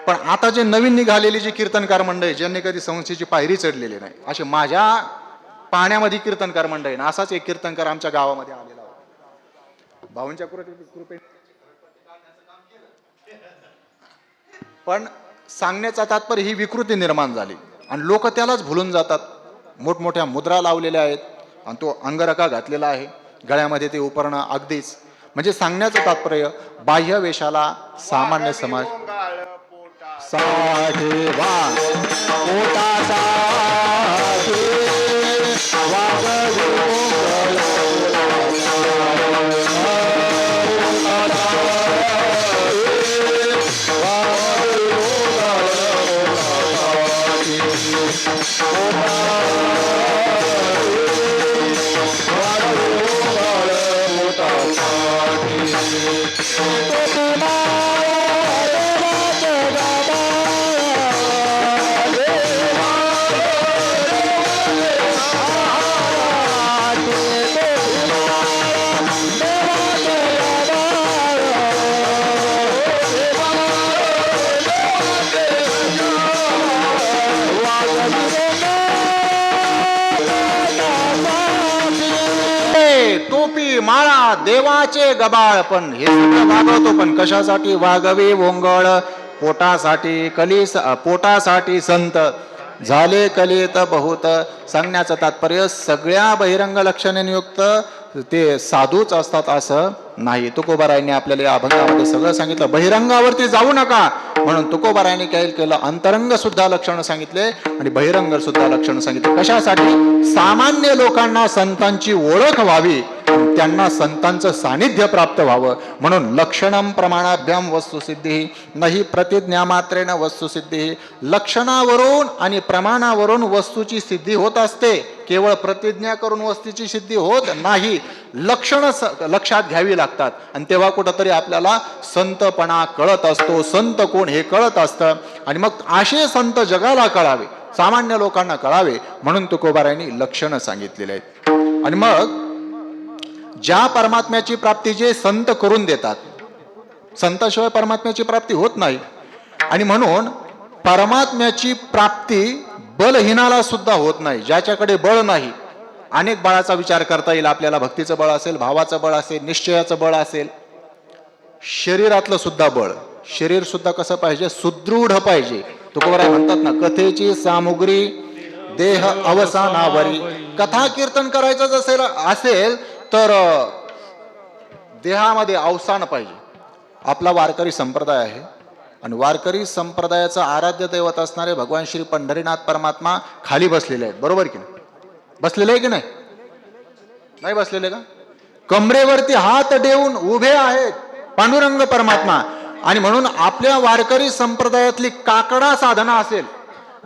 पण आता जे नवीन निघालेली जी कीर्तनकार मंडळी, ज्यांनी कधी संस्थेची पायरी चढलेली नाही, असे माझ्या पाहण्यामध्ये कीर्तनकार मंडळी ना, असाच एक कीर्तनकार आमच्या गावामध्ये आलेला होता. भाऊंच्या कृपे पण सांगण्याचा तात्पर्य ही विकृती निर्माण झाली आणि लोक त्यालाच भुलून जातात. मोठमोठ्या मुद्रा लावलेल्या आहेत आणि तो अंगरखा घातलेला आहे, गळ्यामध्ये ते उपरणं अगदीच. म्हणजे सांगण्याचं तात्पर्य बाह्य वेशाला सामान्य समाज साठी माळा देवाचे गबाळ. पण हे वागवतो, पण कशासाठी वागवे वोंगळ, पोटासाठी पोटासाठी संत झाले कलित बहुत. सांगण्याचं तात्पर्य सगळ्या बहिरंग लक्षणाने युक्त ते साधूच असतात असं नाही. तुकोबारायांनी आपल्याला या अभंगामध्ये सगळं सांगितलं. बहिरंगावरती जाऊ नका म्हणून तुकोबारायांनी काय केलं, अंतरंग सुद्धा लक्षणं सांगितले आणि बहिरंग सुद्धा लक्षणं सांगितले. कशासाठी, सामान्य लोकांना संतांची ओळख व्हावी, त्यांना संतांचं सानिध्य प्राप्त व्हावं. म्हणून लक्षणं प्रमाणाभ्याम वस्तुसिद्धी नाही प्रतिज्ञा मात्रेन वस्तुसिद्धी. लक्षणावरून आणि प्रमाणावरून वस्तूची सिद्धी होत असते, केवळ प्रतिज्ञा करून वस्तूची सिद्धी होत नाही. लक्षणं लक्षात घ्यावी लागतात आणि तेव्हा कुठंतरी आपल्याला संतपणा कळत असतो, संत कोण हे कळत असतं. आणि मग असे संत जगाला कळावे, सामान्य लोकांना कळावे म्हणून तुकोबारायांनी लक्षणं सांगितलेले आहेत. आणि मग ज्या परमात्म्याची प्राप्ती जे संत करून देतात, संताशिवाय परमात्म्याची प्राप्ती होत नाही. आणि म्हणून परमात्म्याची प्राप्ती बलहीनाला सुद्धा होत नाही, ज्याच्याकडे बळ नाही. अनेक बळाचा विचार करता येईल आपल्याला, भक्तीचं बळ असेल, भावाचं बळ असेल, निश्चयाचं बळ असेल, शरीरातलं सुद्धा बळ. शरीर सुद्धा कसं पाहिजे, सुदृढ पाहिजे. तुकोबाराय म्हणतात ना, कथेची सामुग्री देह अवसानावरी. कथा कीर्तन करायचं असेल तर देहामध्ये अवसान पाहिजे. आपला वारकरी संप्रदाय आहे आणि वारकरी संप्रदायाचं आराध्य दैवत असणारे भगवान श्री पंढरीनाथ परमात्मा खाली बसलेले आहेत. बरोबर की नाही? बसलेले आहे की नाही? नाही बसलेले का? कमरेवरती हात देऊन उभे आहेत पांडुरंग परमात्मा. आणि म्हणून आपल्या वारकरी संप्रदायातली काकडा साधना असेल,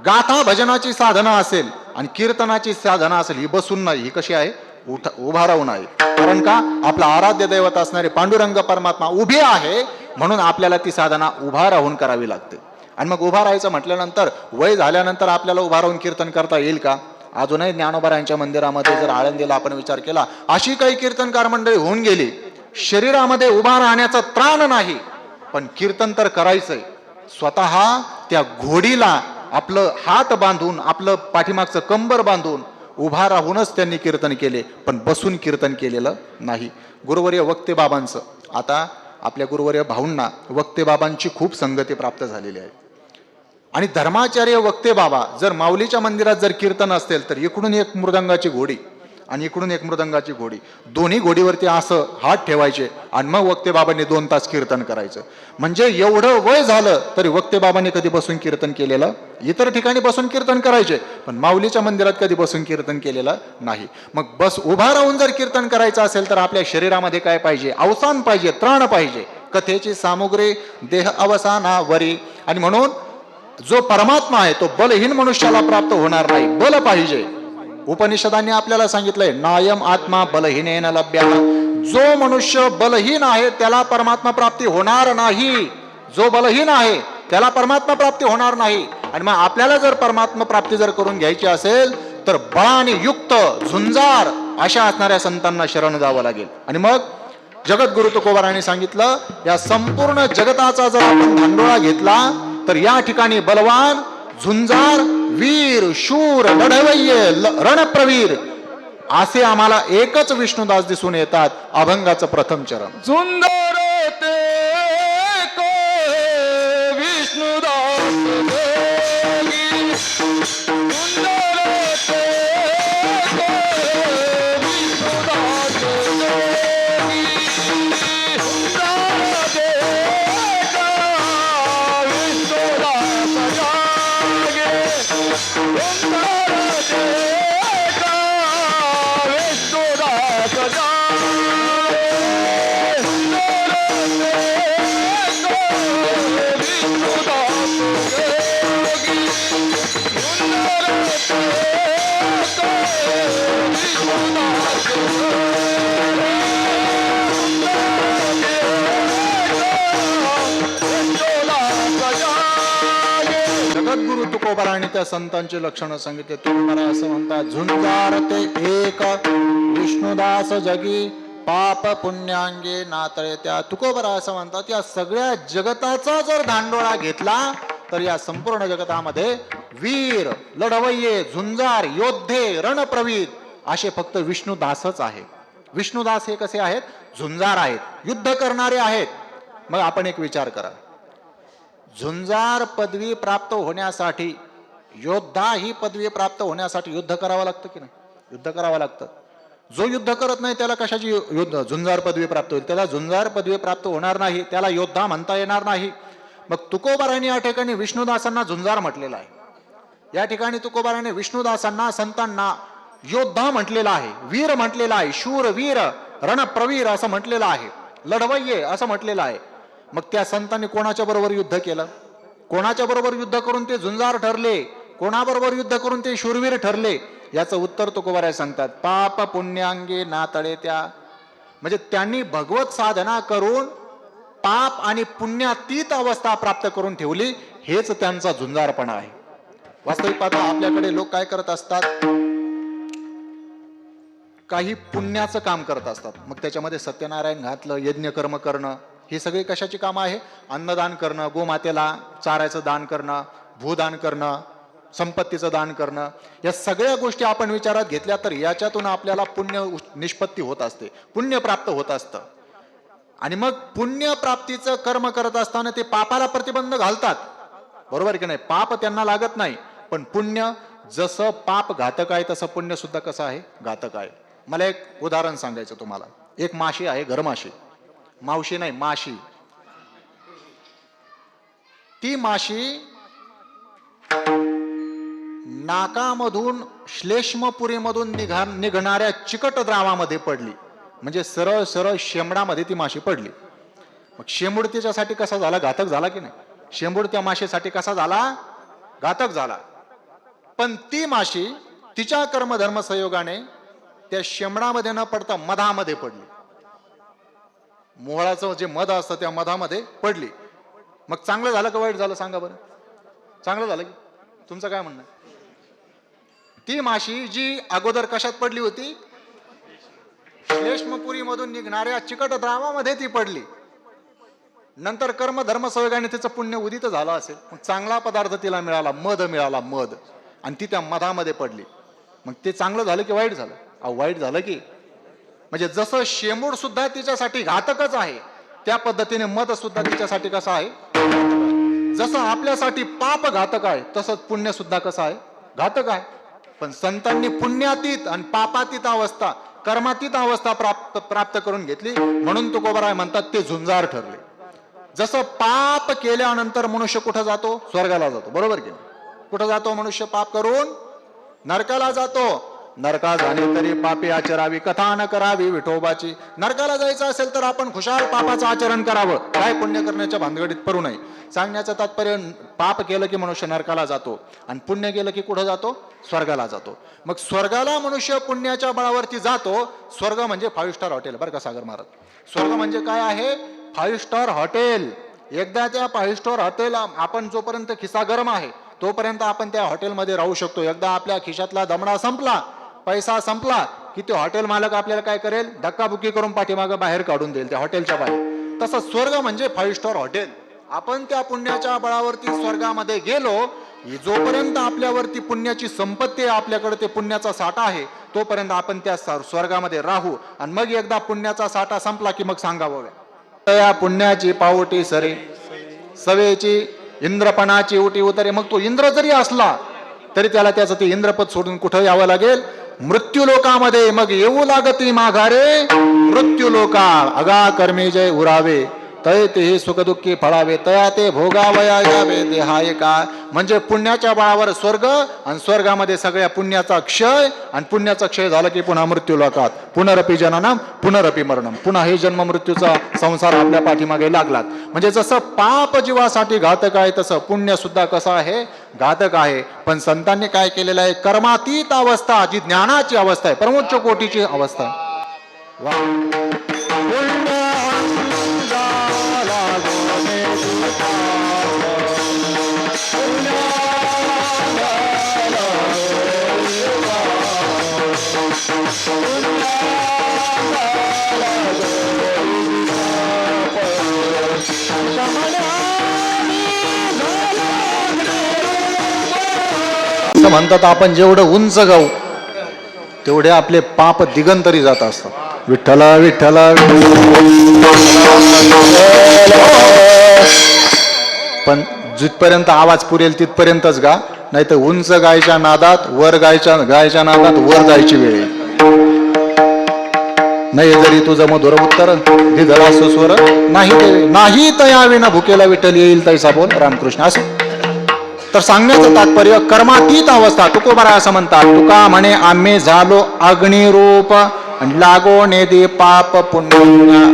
गाथा भजनाची साधना असेल आणि कीर्तनाची साधना असेल, ही बसून नाही, ही कशी आहे? उभा राहून आहे. कारण का? आपला आराध्य दैवत असणारे पांडुरंग परमात्मा उभे आहे, म्हणून आपल्याला ती साधना उभा राहून करावी लागते. आणि मग उभा राहायचं म्हटल्यानंतर वय झाल्यानंतर आपल्याला उभा राहून कीर्तन करता येईल का? अजूनही ज्ञानोबारायांच्या मंदिरामध्ये जर आळंदीला आपण विचार केला, अशी काही कीर्तनकार मंडळी होऊन गेली, शरीरामध्ये उभा राहण्याचा त्राण नाही, पण कीर्तन तर करायचंय. स्वतः त्या घोडीला आपलं हात बांधून, आपलं पाठीमागचं कंबर बांधून उभा राहूनच त्यांनी कीर्तन केले, पण बसून कीर्तन केलेलं नाही. गुरुवर्य वक्ते बाबांचं, आता आपल्या गुरुवर्य भाऊंना वक्ते बाबांची खूप संगती प्राप्त झालेली आहे. आणि धर्माचार्य वक्ते बाबा जर माऊलीच्या मंदिरात जर कीर्तन असेल तर इकडून एक मृदंगाची घोडी आणि इकडून एक मृदंगाची घोडी, दोन्ही घोडीवरती असं हात ठेवायचे आणि मग वक्ते बाबांनी 2 तास कीर्तन करायचं. म्हणजे एवढं वय झालं तरी वक्ते बाबांनी कधी बसून कीर्तन केलेलं, इतर ठिकाणी बसून कीर्तन करायचे पण माऊलीच्या मंदिरात कधी बसून कीर्तन केलेलं नाही. मग बस उभा राहून जर कीर्तन करायचं असेल तर आपल्या शरीरामध्ये काय पाहिजे? अवसान पाहिजे, त्राण पाहिजे. कथेची सामुग्री देह अवसानावरी. आणि म्हणून जो परमात्मा आहे तो बलहीन मनुष्याला प्राप्त होणार नाही, बल पाहिजे. उपनिषदांनी आपल्याला सांगितलंय, नायम आत्मा बलहीनेन लभ्य. जो मनुष्य बलहीन आहे त्याला परमात्मा प्राप्ती होणार नाही. जो बलहीन आहे त्याला परमात्मा प्राप्ती होणार नाही. आणि मग आपल्याला जर परमात्मा प्राप्ती जर करून घ्यायची असेल तर बळाने युक्त झुंजार अशा असणाऱ्या संतांना शरण जावं लागेल. आणि मग जगद्गुरु तुकोबारायांनी सांगितलं, या संपूर्ण जगताचा जर आपण धांडोळा घेतला तर या ठिकाणी बलवान, झुंजार, वीर, शूर, लढवय्ये, रणप्रवीर असे आम्हाला एकच विष्णुदास दिसून येतात. अभंगाचं प्रथम चरण. झुंजार ते को विष्णुदास देवी. झुंजार ते को विष्णुदास देवी. झुंजार ते को विष्णुदास जागे. झुंजार ते को विष्णुदास जागे. जगद्गुरु तुकोबारायांनी त्या संतांची लक्षणं सांगितले. तुकोबारा असं म्हणतात, झुंजार ते एक विष्णुदास जगी, पाप पुण्यांगे नातळे त्या. तुकोबारा असं म्हणतात, या सगळ्या जगताचा जर धांडोळा घेतला तर या संपूर्ण जगतामध्ये वीर, लढवय्ये, झुंजार, योद्धे, रणप्रवीर असे फक्त विष्णुदासच आहे. विष्णुदास हे कसे आहेत? झुंजार आहेत, युद्ध करणारे आहेत. मग आपण एक विचार करा, झुंजार पदवी प्राप्त होण्यासाठी, योद्धा ही पदवी प्राप्त होण्यासाठी युद्ध करावं लागतं की नाही? युद्ध करावं लागतं. जो युद्ध करत नाही त्याला कशाची युद्ध झुंजार पदवी प्राप्त होईल? त्याला झुंजार पदवी प्राप्त होणार नाही, त्याला योद्धा म्हणता येणार नाही. मग तुकोबारायांनी या ठिकाणी विष्णुदासांना झुंजार म्हटलेला आहे. या ठिकाणी तुकोबाराने विष्णुदासांना, संतांना योद्धा म्हटलेला आहे, वीर म्हटलेला आहे, शूर वीर, रणप्रवीर असं म्हटलेलं आहे, लढवय्ये असं म्हटलेलं आहे. मग त्या संतांनी कोणाच्या बरोबर युद्ध केलं? कोणाच्या बरोबर युद्ध करून ते झुंजार ठरले? कोणाबरोबर युद्ध करून ते शूरवीर ठरले? याचं उत्तर तुकोबाराय सांगतात, पाप पुण्यांगे नातळे त्या. म्हणजे त्यांनी भगवत साधना करून पाप आणि पुण्यातीत अवस्था प्राप्त करून ठेवली, हेच त्यांचा झुंजारपणा आहे. वास्तविक पाहता आपल्याकडे लोक काय करत असतात? काही पुण्याचं काम करत असतात, मग त्याच्यामध्ये सत्यनारायण घातलं, यज्ञ कर्म करणं, ही सगळी कशाची कामं आहे? अन्नदान करणं, गोमातेला चाऱ्याचं दान करणं, भूदान करणं, संपत्तीचं दान करणं, या सगळ्या गोष्टी आपण विचारात घेतल्या तर याच्यातून आपल्याला पुण्य निष्पत्ती होत असते, पुण्य प्राप्त होत असतं. आणि मग पुण्य प्राप्तीचं कर्म करत असताना ते पापाला प्रतिबंध घालतात, बरोबर की नाही? पाप त्यांना लागत नाही, पण पुण्य जसं पाप घातक आहे तसं पुण्य सुद्धा कसं आहे, घातक आहे. मला एक उदाहरण सांगायचं तुम्हाला. एक माशी आहे, घरमाशी. मावशी नाही, माशी. ती माशी नाकामधून श्लेष्मपुरीमधून निघणाऱ्या चिकट द्रावामध्ये पडली. म्हणजे सरळ सरळ शेंबडामध्ये ती माशी पडली. मग शेंबूड तिच्यासाठी कसा झाला, घातक झाला की नाही? शेंबूड त्या माशीसाठी कसा झाला, घातक झाला. पण ती माशी तिच्या कर्मधर्म संयोगाने त्या शेंबडामध्ये न पडता मधामध्ये पडली. मोहळाचं जे मध असतं त्या मधामध्ये पडली. मग चांगलं झालं का वाईट झालं सांगा बरं? चांगलं झालं की? तुमचं काय म्हणणं? ती माशी जी अगोदर कशात पडली होती, श्लेष्मपुरी मधून निघणाऱ्या चिकट द्रावामध्ये ती पडली. नंतर कर्म धर्म संयोगाने तिचं पुण्य उदित झालं असेल, मग चांगला पदार्थ तिला मिळाला, मध मिळाला, मध, आणि ती त्या मधामध्ये पडली. मग ते चांगलं झालं की वाईट झालं? वाईट झालं की. म्हणजे जसं शेंबूड सुद्धा तिच्यासाठी घातकच आहे, त्या पद्धतीने मध सुद्धा तिच्यासाठी कसं आहे, जसं आपल्यासाठी पाप घातक आहे तसंच पुण्य सुद्धा कसं आहे, घातक आहे. पण संतांनी पुण्यातीत आणि पापातीत अवस्था, कर्मातीत अवस्था प्राप्त करून घेतली, म्हणून तुकोबाराय म्हणतात ते झुंजार ठरले. जसं पाप केल्यानंतर मनुष्य कुठं जातो, स्वर्गाला जातो, बरोबर की? कुठं जातो मनुष्य पाप करून? नरकाला जातो. नरका जाणे तरी पापी आचरावी, कथा न करावी विठोबाची. नरकाला जायचं असेल तर आपण खुशाल पापाचं आचरण करावं, काय पुण्य करण्याच्या भानगडीत पडू नये. सांगण्याचं तात्पर्य, पाप केलं की मनुष्य नरकाला जातो आणि पुण्य केलं की कुठं जातो, स्वर्गाला जातो. मग स्वर्गाला मनुष्य पुण्याच्या बळावरती जातो. स्वर्ग म्हणजे 5 स्टार हॉटेल, बरं का सागर महाराज. स्वर्ग म्हणजे काय आहे, 5 स्टार हॉटेल. एकदा त्या 5 स्टार हॉटेल, आपण जोपर्यंत खिसा गरम आहे तोपर्यंत आपण त्या हॉटेलमध्ये राहू शकतो. एकदा आपल्या खिशातला दमडा संपला, पैसा संपला की ते हॉटेल मालक आपल्याला काय करेल, धक्काबुक्की करून पाठीमागं बाहेर काढून देईल, त्या हॉटेलच्या बाहेर. तसं स्वर्ग म्हणजे 5 स्टार हॉटेल. आपण त्या पुण्याच्या बळावरती स्वर्गामध्ये गेलो, जोपर्यंत आपल्यावरती पुण्याची संपत्ती आहे, आपल्याकडे ते पुण्याचा साठा आहे, तोपर्यंत आपण त्या स्वर्गामध्ये राहू. आणि मग एकदा पुण्याचा साठा संपला की मग सांगावं, या पुण्याची पावटी सरे, सवेची इंद्रपणाची उटी उतरे. मग तो इंद्र जरी असला तरी त्याला त्याचं ते इंद्रपद सोडून कुठं यावं लागेल, मृत्यू लोकामध्ये. मग येऊ लागती माघारे मृत्यू लोका, अगा कर्मे जय उरावे, तय ते सुख दुःखी फळावे, तया ते भोगावया यावे देहाय का. म्हणजे पुण्याच्या बळावर स्वर्ग, आणि स्वर्गामध्ये सगळ्या पुण्याचा क्षय, आणि पुण्याचा क्षय झाला की पुन्हा मृत्यू लोकात. पुनरपी जननम पुनरपी मरणम, पुन्हा हे जन्म मृत्यूचा संसार आपल्या पाठीमागे लागलात. म्हणजे जसं पाप जीवासाठी घातक आहे तसं पुण्य सुद्धा कसं आहे, घातक आहे. पण संतांनी काय केलेलं आहे, कर्मातीत अवस्था जी ज्ञानाची अवस्था आहे, परमोच्च कोटीची अवस्था आहे. वा. म्हणतात आपण जेवढं उंच गाऊ तेवढे आपले पाप दिगंतरी जात असतात. विठ्ठला विठ्ठला. पण जिथपर्यंत आवाज पुरेल तिथपर्यंतच गा, नाही तर उंच गायच्या नादात वर गायच्या नादात वर जायची वेळ येईल. नाही जरी तुझं मधुर उत्तर दिधळा सुस्वर नाही तया विना भुकेला विठ्ठल येईल तैसा बोल रामकृष्ण. असं तर सांगण्याचं तात्पर्य कर्मातीत अवस्था. तुकोबाराय असं म्हणतात, तुका म्हणे आम्ही झालो अग्निरूप लागो नेदे पाप पुण्य.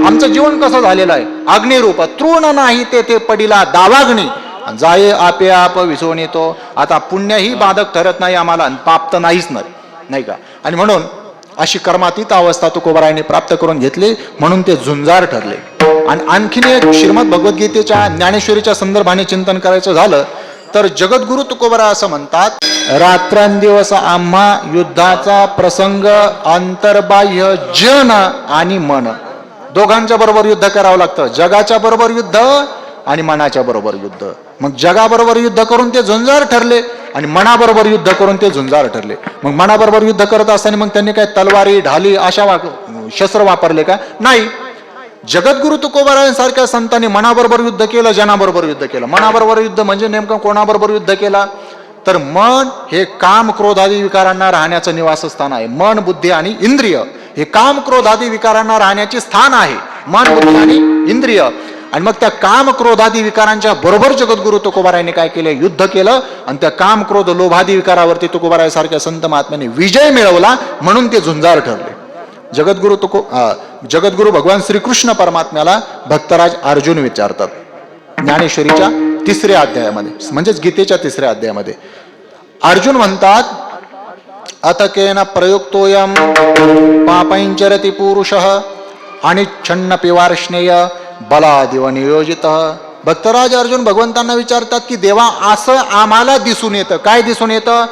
आमचं जीवन कसं झालेलं आहे, अग्निरूप. तृण नाही तेथे पडिला दावाग्नी, जाये आपे आप विसवून येतो. आता पुण्यही बाधक ठरत नाही आम्हाला, पाप तर नाहीच नाही का. आणि म्हणून अशी कर्मातीत अवस्था तुकोबारायने प्राप्त करून घेतली, म्हणून ते झुंजार ठरले. आणि आणखीन एक श्रीमद भगवद्गीतेच्या ज्ञानेश्वरीच्या संदर्भाने चिंतन करायचं झालं तर जगद्गुरु तुकोबाराय असं म्हणतात, रात्रंदिवस आम्हा युद्धाचा प्रसंग अंतर्बाह्य जन आणि मन दोघांच्या बरोबर युद्ध करावं लागतं. जगाच्या बरोबर युद्ध आणि मनाच्या बरोबर युद्ध. मग जगाबरोबर युद्ध करून ते झुंजार ठरले आणि मनाबरोबर युद्ध करून ते झुंजार ठरले. मग मनाबरोबर युद्ध करत असताना मग त्यांनी काय तलवारी ढाली अशा शस्त्र वापरले का? नाही. जगद्गुरु तुकोबारायांसारख्या संतांनी मनाबरोबर युद्ध केलं, जनाबरोबर युद्ध केलं. मनाबरोबर युद्ध म्हणजे नेमकं कोणाबरोबर युद्ध केला, तर मन हे काम क्रोधादी विकारांना राहण्याचं निवासस्थान आहे. मन, बुद्धी आणि इंद्रिय हे काम क्रोधादी विकारांना राहण्याचे स्थान आहे. मन, बुद्धी आणि इंद्रिय. आणि मग त्या काम क्रोधादी विकारांच्या बरोबर जगद्गुरु तुकोबारायांनी काय केले? युद्ध केलं. आणि त्या काम क्रोध लोभादी विकारावरती तुकोबारायासारख्या संत महात्म्यांनी विजय मिळवला. म्हणून ते झुंजार ठरले. जगद्गुरु भगवान श्रीकृष्ण परमात्म्याला भक्तराज अर्जुन विचारतात ज्ञानेश्वरीच्या 3ऱ्या अध्यायामध्ये, म्हणजेच गीतेच्या 3ऱ्या अध्यायामध्ये. अर्जुन म्हणतात, अतकेन प्रयुक्तोयम पापैंचरति पुरुषः अनिच्छन्न पिवार्ष्णेय बलादिव नियोजित. भक्तराज अर्जुन भगवंतांना विचारतात की देवा, असं आम्हाला दिसून येतं. काय दिसून येतं?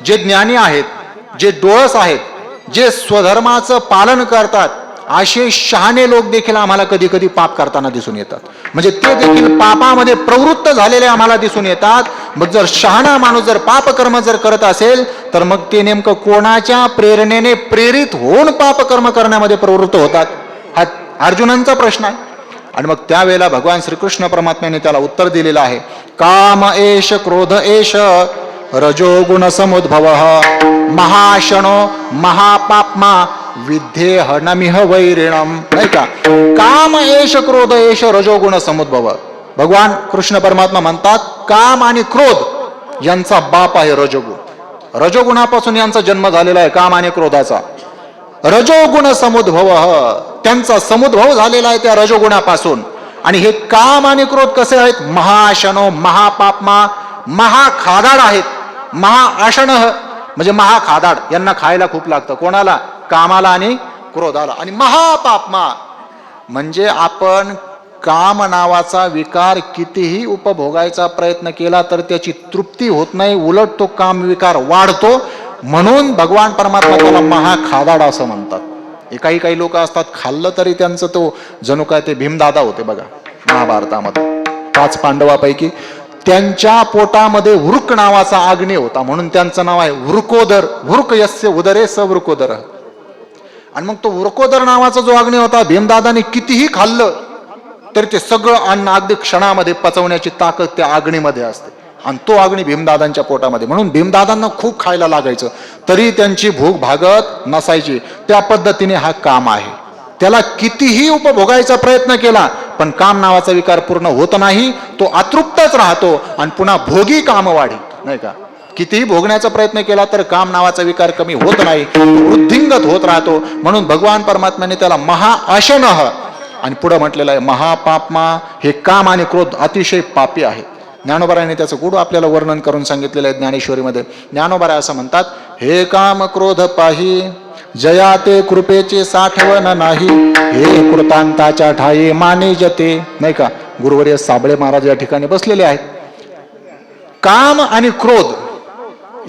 जे ज्ञानी आहेत, जे डोळस आहेत, जे स्वधर्माचं पालन करतात, असे शहाणे लोक देखील आम्हाला कधी कधी पाप करताना दिसून येतात. म्हणजे ते देखील पापामध्ये प्रवृत्त झालेले आम्हाला दिसून येतात. मग जर शहाणा माणूस जर पापकर्म जर करत असेल तर मग ते नेमकं कोणाच्या प्रेरणेने प्रेरित होऊन पापकर्म करण्यामध्ये प्रवृत्त होतात? हा अर्जुनांचा प्रश्न आहे. आणि मग त्यावेळेला भगवान श्रीकृष्ण परमात्म्याने त्याला उत्तर दिलेलं आहे, काम एष क्रोध एष रजोगुण समुद्भव महाशनो महापाप्मा विद्धेह नमिह वैरिणम. नाही का? काम एष क्रोध एष रजोगुण समुद्भव. भगवान कृष्ण परमात्मा म्हणतात, काम आणि क्रोध यांचा बाप आहे रजोगुण. रजोगुणापासून यांचा जन्म झालेला आहे, काम आणि क्रोधाचा. रजोगुण समुद्भव, त्यांचा समुद्भव झालेला आहे त्या रजोगुणापासून. आणि हे काम आणि क्रोध कसे आहेत? महाशनो महापाप्मा, महाखादाड आहेत. महाआशण म्हणजे महाखादाड, यांना खायला खूप लागतं. कोणाला? कामाला आणि क्रोधाला. आणि महापाप्मा म्हणजे आपण काम नावाचा विकार कितीही उपभोगायचा प्रयत्न केला तर त्याची तृप्ती होत नाही, उलट तो काम विकार वाढतो. म्हणून भगवान परमात्मा त्याला महाखादाड असं म्हणतात. काही काही लोक असतात, खाल्लं तरी त्यांचं तो जणू काय ते भीमदादा होते बघा महाभारतामध्ये. 5 पांडवापैकी त्यांच्या पोटामध्ये वृक नावाचा अग्नी होता, म्हणून त्यांचं नाव आहे वृकोदर. वृक यस्य उदरे स वृकोदर. आणि मग तो वृकोदर नावाचा जो अग्नी होता, भीमदादाने कितीही खाल्लं तर ते सगळं अन्न अगदी क्षणामध्ये पचवण्याची ताकद त्या अग्नीमध्ये असते. आणि तो अग्नी भीमदादांच्या पोटामध्ये, म्हणून भीमदादांना खूप खायला लागायचं तरी त्यांची भूक भागत नसायची. त्या पद्धतीने हा काम आहे. त्याला कितीही उपभोगायचा प्रयत्न केला पण काम नावाचा विकार पूर्ण होत नाही. तो अतृप्तच राहतो आणि पुन्हा भोगी काम वाढी. नाही का? कितीही भोगण्याचा प्रयत्न केला तर काम नावाचा विकार कमी होत नाही, वृद्धिंगत होत राहतो. म्हणून भगवान परमात्म्याने त्याला महाअशनः आणि पुढे म्हटलेलं आहे महापाप्मा. हे काम आणि क्रोध अतिशय पापी आहे. ज्ञानोबारायाने त्याचं गुढ आपल्याला वर्णन करून सांगितलेलं आहे ज्ञानेश्वरीमध्ये. ज्ञानोबाराय असं म्हणतात, हे काम क्रोध पाही जया ते कृपेचे साठवण नाही, हे कृतांताच्या ठाई माने जते. नाही का? गुरुवर्य साबळे महाराज या ठिकाणी बसलेले आहेत. काम आणि क्रोध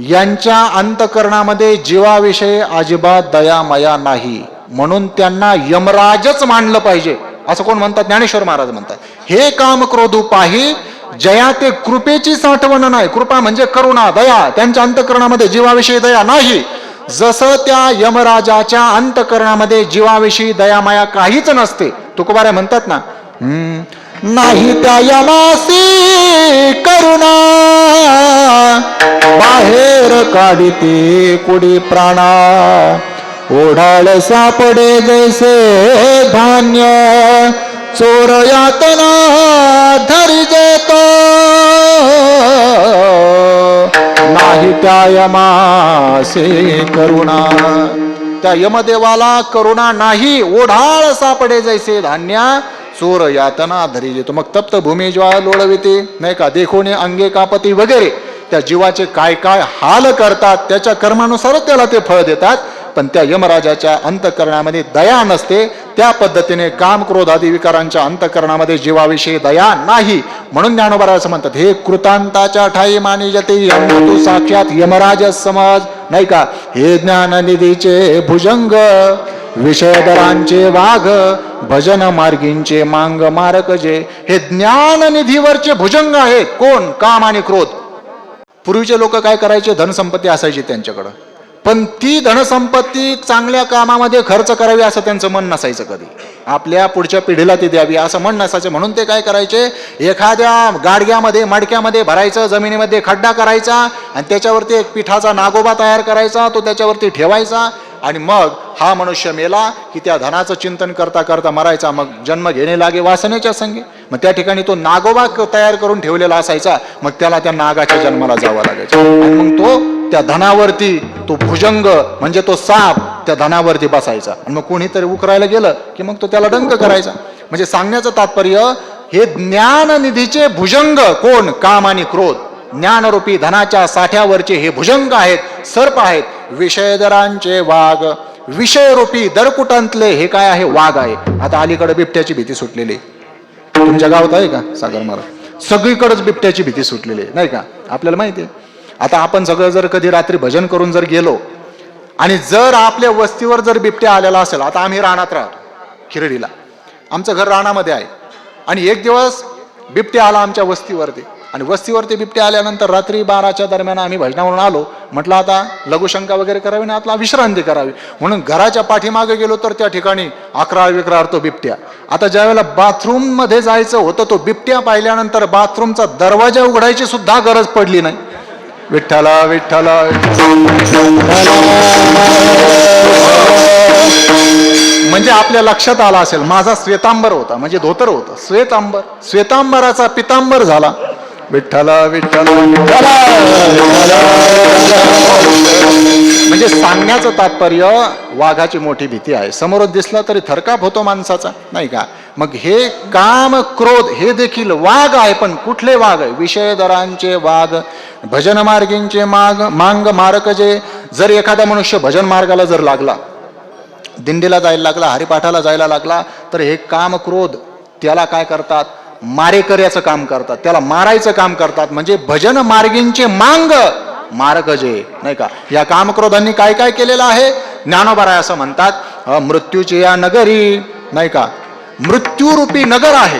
यांच्या अंतकरणामध्ये जीवाविषयी अजिबात दया मया नाही, म्हणून त्यांना यमराजच मानलं पाहिजे असं कोण म्हणतात? ज्ञानेश्वर महाराज म्हणतात, हे काम क्रोध पाही जया ते कृपेची साठवण नाही. कृपा म्हणजे करुणा, दया. त्यांच्या अंतकरणामध्ये जीवाविषयी दया नाही. जसं त्या यमराजाच्या अंतकरणामध्ये जीवाविषयी दयामाया काहीच नसते. तुकोबाराय म्हणतात ना, नाही त्या यमासी करुणा बाहेर काढिते कुडी प्राणा, ओढाळ सापडे जैसे धान्य चोर यातना धरी जेतो, नाही त्या यमासे करुणा. त्या यमदेवाला करुणा नाही. ओढाळ सापडे जैसे धान्य चोर यातना धरी जेतो. मग तप्त भूमी ज्वाळ लोळविते. नाही का? देखोने अंगे कापती वगैरे त्या जीवाचे काय काय हाल करतात, त्याच्या कर्मानुसारच त्याला ते फळ देतात. पण त्या यमराजाच्या अंतकरणामध्ये दया नसते. त्या पद्धतीने काम क्रोध आदी विकारांच्या अंतकरणामध्ये जीवाविषयी दया नाही. म्हणून ज्ञानोबा असं म्हणतात, हे कृतांताच्या ठाई मानी जते, यांना तू साक्षात यमराज समज. नाही का? हे ज्ञाननिधीचे भुजंग विषयदरांचे वाघ, भजन मार्गींचे मांग मारक जे. हे ज्ञाननिधीवरचे भुजंग आहेत. कोण? काम आणि क्रोध. पूर्वीचे लोक काय करायचे? धनसंपत्ती असायची त्यांच्याकडं, पण ती धनसंपत्ती चांगल्या कामामध्ये खर्च करावी असं त्यांचं मन नसायचं कधी. आपल्या पुढच्या पिढीला ती द्यावी असं मन नसायचं. म्हणून ते काय करायचे, एखाद्या गाडग्यामध्ये मडक्यामध्ये भरायचं, जमिनीमध्ये खड्डा करायचा आणि त्याच्यावरती एक पिठाचा नागोबा तयार करायचा, तो त्याच्यावरती ठेवायचा आणि मग हा मनुष्य मेला की त्या धनाचं चिंतन करता करता मरायचा. मग जन्म घेणे लागे वासनेच्या संगे. मग त्या ठिकाणी तो नागोबा तयार करून ठेवलेला असायचा. मग त्याला त्या नागाच्या जन्माला जावं लागायचं आणि मग तो त्या धनावरती तो भुजंग म्हणजे तो साप त्या धनावरती बसायचा आणि मग कोणीतरी उकरायला गेलं की मग तो त्याला डंक करायचा. म्हणजे सांगण्याचं तात्पर्य हे ज्ञाननिधीचे भुजंग कोण, काम आणि क्रोध, ज्ञानरूपी धनाच्या साठ्यावरचे हे भुजंग आहेत, सर्प आहेत. विषयदरांचे वाघ, विषयरूपी दरकुटांतले हे काय आहे, वाघ आहे. आता अलीकडे बिबट्याची भीती सुटलेली, तुमच्या गावात आहे का सागर महाराज? सगळीकडेच बिबट्याची भीती सुटलेली आहे नाही का, आपल्याला माहिती आहे. आता आपण सगळं जर कधी रात्री भजन करून जर गेलो आणि जर आपल्या वस्तीवर जर बिबट्या आलेला असेल, आता आम्ही रानात राहतो खिरडीला, आमचं घर रानामध्ये आहे आणि एक दिवस बिबट्या आला आमच्या वस्तीवरती आणि वस्तीवरती बिबट्या आल्यानंतर रात्री 12च्या दरम्यान आम्ही भजनावरून आलो. म्हटलं आता लघुशंका वगैरे करावी ना, आपला विश्रांती करावी म्हणून घराच्या पाठीमागे गेलो तर त्या ठिकाणी अकराळ तो बिबट्या. आता ज्या वेळेला बाथरूम मध्ये जायचं होतं तो बिबट्या पाहिल्यानंतर बाथरूमचा दरवाजा उघडायची सुद्धा गरज पडली नाही. विठ्ठला विठ्ठला म्हणजे आपल्या लक्षात आला असेल, माझा श्वेतांबर होता म्हणजे धोतर होतं, श्वेतांबर, श्वेतांबराचा पितांबर झाला. विठ्ठला विठ्ठला म्हणजे सांगण्याचं तात्पर्य वाघाची मोठी भीती आहे. समोर दिसला तरी थरकाप होतो माणसाचा नाही का. मग हे काम क्रोध हे देखील वाघ आहे. पण कुठले वाघ आहे? विषयदरांचे वाघ, भजन मार्गींचे मांग मारक जे. जर एखादा मनुष्य भजन मार्गाला जर लागला, दिंडीला जायला लागला, हरिपाठाला जायला लागला, तर हे काम क्रोध त्याला काय करतात, मारेकऱ्याचं काम करतात, त्याला मारायचं काम करतात. म्हणजे भजन मार्गींचे मांग मारक जे नाही का. या कामक्रोधांनी काय काय केलेलं आहे, ज्ञानोबा असं म्हणतात, मृत्यूची या नगरी नाही का, मृत्यूरूपी नगर आहे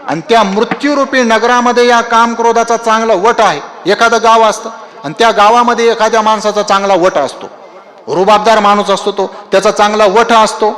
आणि त्या मृत्यूरूपी नगरामध्ये या कामक्रोधाचा चांगला वट आहे. एखादं गाव असतं आणि त्या गावामध्ये एखाद्या माणसाचा चांगला वट असतो, रुबाबदार माणूस असतो, तो त्याचा चांगला वट असतो,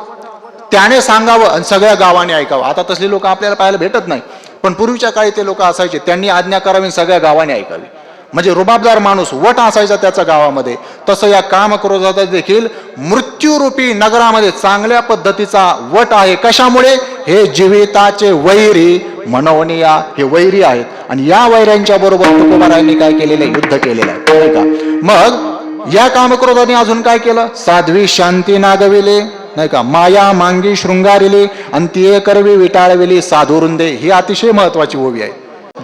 त्याने सांगावं आणि सगळ्या गावाने ऐकावं. आता तसली लोक आपल्याला पाहायला भेटत नाही, पण पूर्वीच्या काळी ते लोक असायचे, त्यांनी आज्ञा करावी सगळ्या गावाने ऐकावी. म्हणजे रुबाबदार माणूस वट असायचा त्याच्या गावामध्ये. तसं या कामक्रोधात देखील मृत्यूरूपी नगरामध्ये चांगल्या पद्धतीचा वट आहे. कशामुळे? हे जीविताचे वैरी मनवनिया हे वैरी आहेत आणि या वैऱ्यांच्या बरोबर तुकोबारायांनी काय केलेलं, युद्ध केलेलं आहे का. मग या कामक्रोधाने अजून काय केलं, साध्वी शांती नागविले नाही का, माया मांगी शृंगारिली आणि ती करवी विटाळविली साधुरुंदे. ही अतिशय महत्वाची ओवी आहे.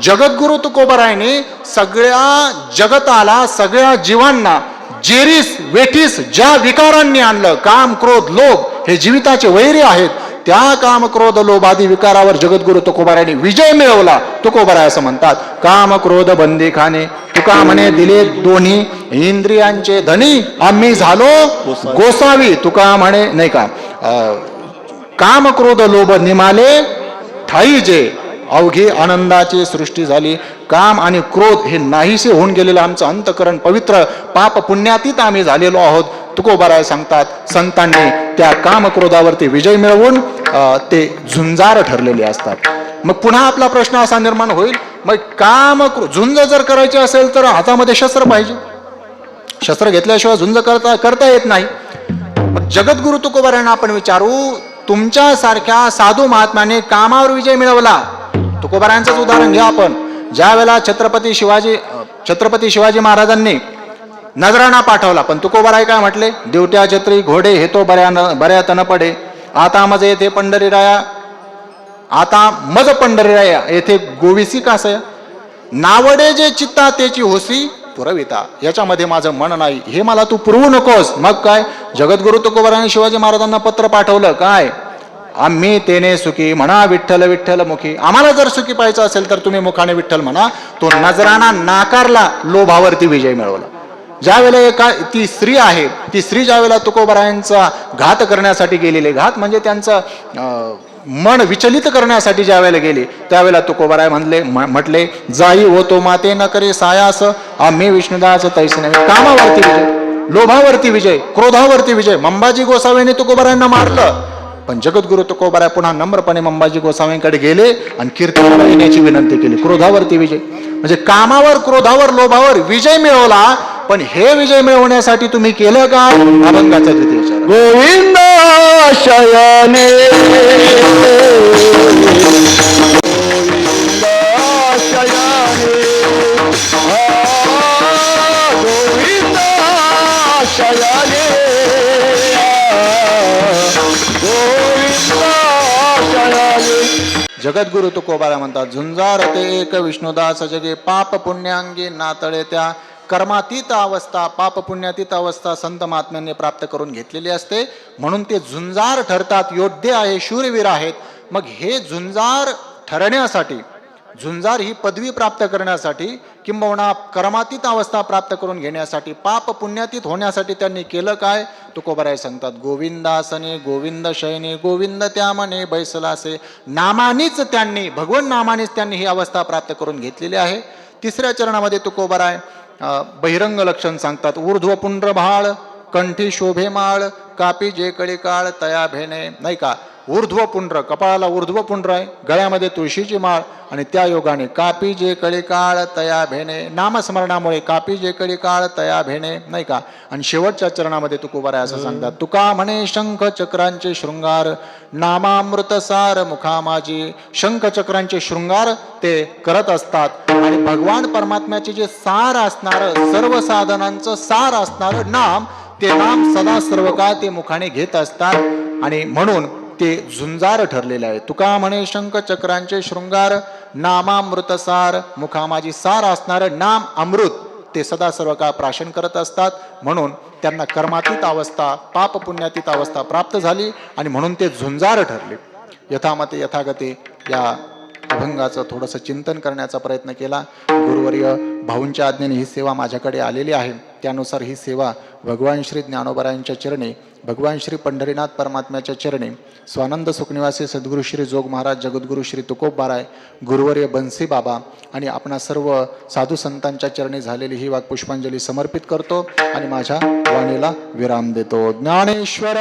जगद्गुरु तुकोबारायने सगळ्या जगताला, सगळ्या जीवांना जेरीस वेठीस ज्या विकारांनी आणलं, काम क्रोध लोभ हे जीविताचे वैरी आहेत, त्या काम क्रोध लोभ आदी विकारावर जगद्गुरु तुकोबारायने विजय मिळवला. तुकोबाराय असं म्हणतात, काम क्रोध बंदी खाणे तुका म्हणे दिले दोन्ही इंद्रियांचे धनी आम्ही झालो गोसावी. तुका म्हणे नाही का, काम क्रोध लोभ निमाले ठाई जे, अवघी आनंदाची सृष्टी झाली. काम आणि क्रोध हे नाहीसे होऊन गेलेलं आमचं अंतकरण पवित्र पाप पुण्यातीत आम्ही झालेलो आहोत. तुकोबाराय सांगतात, संतांनी त्या काम क्रोधावरती विजय मिळवून ते झुंजार ठरलेले असतात. मग पुन्हा आपला प्रश्न असा निर्माण होईल, मग काम झुंज जर करायची असेल तर हातामध्ये शस्त्र पाहिजे, शस्त्र घेतल्याशिवाय झुंज करता येत नाही. मग जगद्गुरु तुकोबारायांना आपण विचारू, तुमच्या सारख्या साधू महात्म्याने कामावर विजय मिळवला. तुकोबारायांचंच उदाहरण घ्या आपण. ज्या वेळेला छत्रपती शिवाजी महाराजांनी नजराणा पाठवला, पण तुकोबाराय काय म्हटले, देवट्या छत्री घोडे हे तो बऱ्या तन पडे, आता मज येथे पंढरीराया, आता मज पंढरीराया येथे गोविसी कासया, नावडे जे चित्ता तेची होसी पुरविता. याच्यामध्ये माझं मन नाही, हे मला तू पुरवू नकोस. मग काय, जगद्गुरु तुकोबारायांनी शिवाजी महाराजांना पत्र पाठवलं, काय, आम्ही तेने सुखी म्हणा विठ्ठल विठ्ठल मुखी. आम्हाला जर सुखी पाहायचं असेल तर तुम्ही मुखाने विठ्ठल म्हणा. तो नजराणा नाकारला, लोभावरती विजय मिळवला. ज्या वेळेला ती स्त्री आहे, ती स्त्री ज्या वेळेला तुकोबारायांचा घात करण्यासाठी गेलेली, घात म्हणजे त्यांचं मन विचलित करण्यासाठी ज्या वेळेला गेली, त्यावेळेला तुकोबाराय म्हटले, जाई होतो माते न करे सायास आम्ही विष्णुदास तैसे नव्हे. कामावरती विजय. लोभावरती विजय, क्रोधावरती विजय. मंबाजी गोसावीने तुकोबारायांना मारलं, पण जगद्गुरु तुकोबाराय पुन्हा नम्रपणे मंबाजी गोसावींकडे गेले आणि कीर्तनाला येण्याची विनंती केली. क्रोधावरती विजय म्हणजे कामावर, क्रोधावर, लोभावर विजय मिळवला. पण हे विजय मिळवण्यासाठी तुम्ही केलं का? अभंगाचा द्वितीय चरण. गोविंद शयने गोविंद शयने गोविंद शयने गोविंद शयने. जगद्गुरु तुकोबारा म्हणतात, झुंजार ते एक विष्णुदास जगे, पाप पुण्याअंगी नातळे त्या. कर्मातीत अवस्था, पाप पुण्यातीत अवस्था संत महात्म्यांनी प्राप्त करून घेतलेली असते, म्हणून ते झुंजार ठरतात. योद्धे आहे, शूरवीर आहेत. मग हे झुंजार ठरण्यासाठी, झुंजार ही पदवी प्राप्त करण्यासाठी, किंबहुना कर्मातीत अवस्था प्राप्त करून घेण्यासाठी, पाप पुण्यातीत होण्यासाठी त्यांनी केलं काय? तुकोबाराय सांगतात, गोविंदासने गोविंद शयने गोविंद त्या मने बैसलासे. नामानीच त्यांनी, भगवन नामानीच त्यांनी ही अवस्था प्राप्त करून घेतलेली आहे. तिसऱ्या चरणामध्ये तुकोबाराय बहिरंग लक्षण सांगतात. ऊर्ध्व पुंड्र भाळ, कंठी शोभे माळ, कापी जे कळी काळ तया भेणे. नाही का? ऊर्ध्व पुंड्र, कपाळाला ऊर्ध्व पुंड्र आहे, गळ्यामध्ये तुळशीची माळ, आणि त्या योगाने कापी जे कळी काळ तया भेणे. नामस्मरणामुळे कापी जे कळी काळ तया भेणे. नाही का? आणि शेवटच्या चरणामध्ये तुकोबाराय असं सांगतात, तुका म्हणे शंख चक्रांचे शृंगार, नामामृत सार मुखा माझी. शंख चक्रांचे शृंगार ते करत असतात, आणि भगवान परमात्म्याचे जे सार असणार, सर्व साधनांचं सार असणार नाम, ते नाम सदा सर्व काळ ते मुखाने घेत असतात, आणि म्हणून ते झुंजार ठरलेले आहे. तुका म्हणे शंख चक्रांचे शृंगार, नामामृत सार मुखा माझी. सार असणार नाम अमृत ते सदा सर्व काळ प्राशन करत असतात, म्हणून त्यांना कर्मातीत अवस्था, पाप पुण्यातीत अवस्था प्राप्त झाली, आणि म्हणून ते झुंजार ठरले. यथामते यथागते या अभंगाचं थोडंसं चिंतन करण्याचा प्रयत्न केला. गुरुवर्य भाऊंच्या आज्ञेने ही सेवा माझ्याकडे आलेली आहे. त्यानुसार ही सेवा भगवान श्री ज्ञानोबारायांच्या चरणी, भगवान श्री पंढरीनाथ परमात्म्याच्या चरणी, स्वानंद सुखनिवासी सद्गुरू श्री जोग महाराज जगद्गुरू श्री तुकोबाराय, गुरुवर्य बन्सी बाबा आणि आपणा सर्व साधू संतांच्या चरणी झालेली ही वाक्पुष्पांजली समर्पित करतो आणि माझ्या वाणीला विराम देतो. ज्ञानेश्वर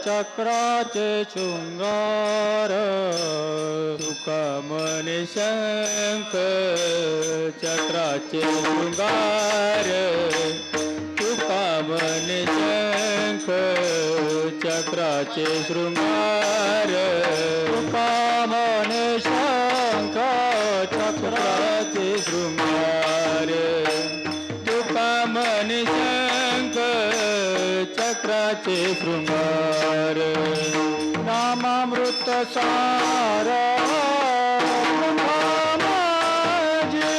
चक्राचे शृंगार, तुका म्हणे शंख चक्राचे शृंगार, तुका म्हणे शंख चक्राचे शृंगार, तुका म्हणे शंख चक्राचे शृंगार, तुका म्हणे शंख चक्राचे शृंगार. नामामृत सार मुखा माझे,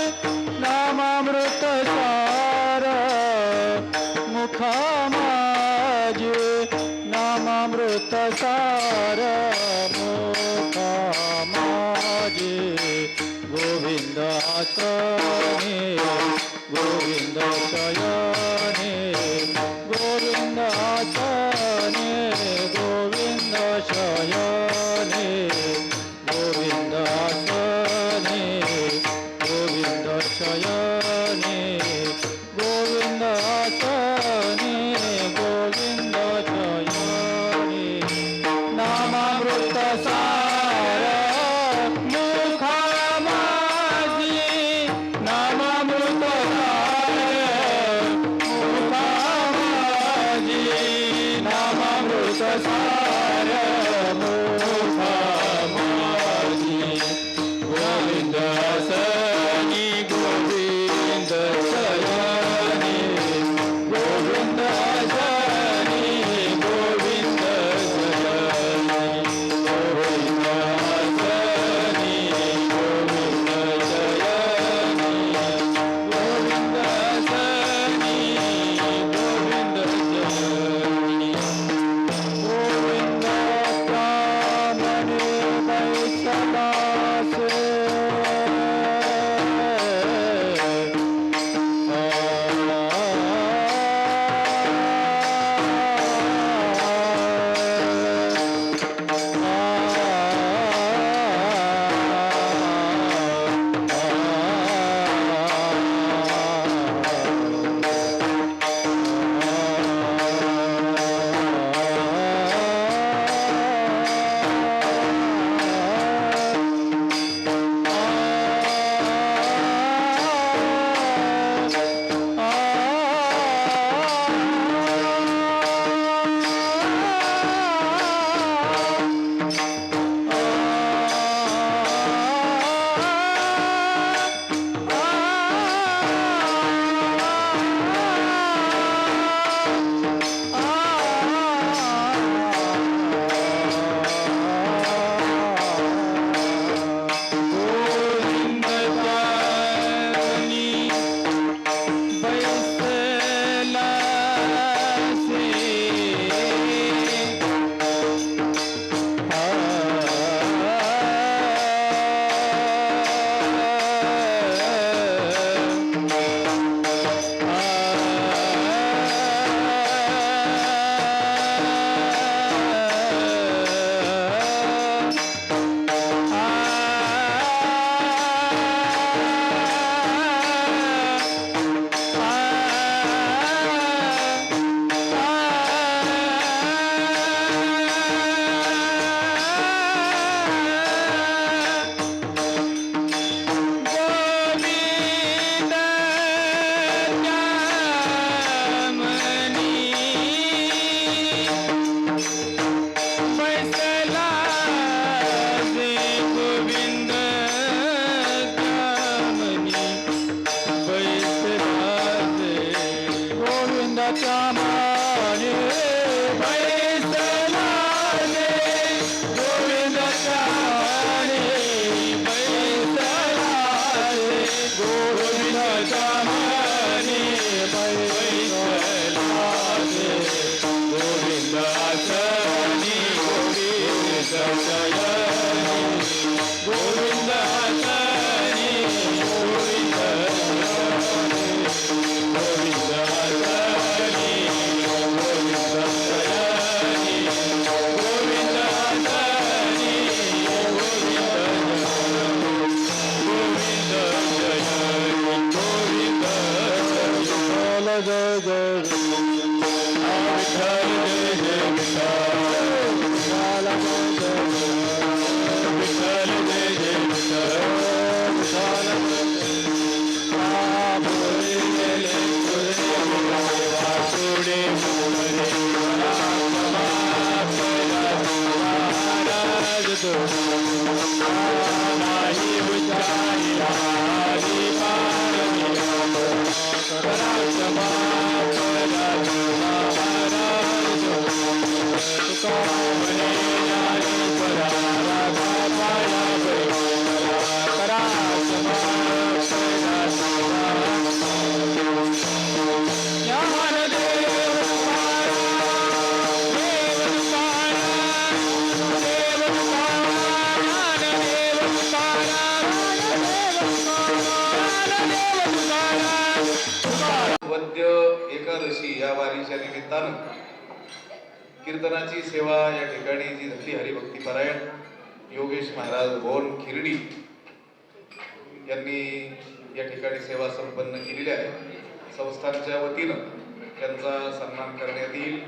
नामामृत सार मुखा माझे, नामामृत सार मुखा माझे. गोविंदासने गोविंद शयने, गोविंदासने गोविंद शयने, गोविंदासने गोविंद शयने, गोविंदासने गोविंद शयने. नामामृत सार मुखा माझी, नामामृत सार मुखा माझी, नामामृत सार मुखा माझी. गोविंदासनी गोविंद शयने, गोविंदासनी गोविंद शयने, गोविंदासनी गोविंद शयने, गोविंदासनी गोविंद शयने, गोविंद बौद्ध एकादशी या वारीच्या निमित्तानं कीर्तनाची सेवा या ठिकाणी जी झाली हरिभक्तीपरायण योगेश महाराज भोन खिरडी यांनी या ठिकाणी सेवा संपन्न केलेली आहे. संस्थानच्या वतीनं त्यांचा सन्मान करण्यात येईल.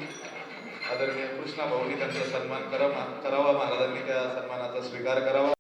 आदरणीय कृष्णा भाऊंनी त्यांचा सन्मान करावा, महाराजांनी त्या सन्मानाचा स्वीकार करावा.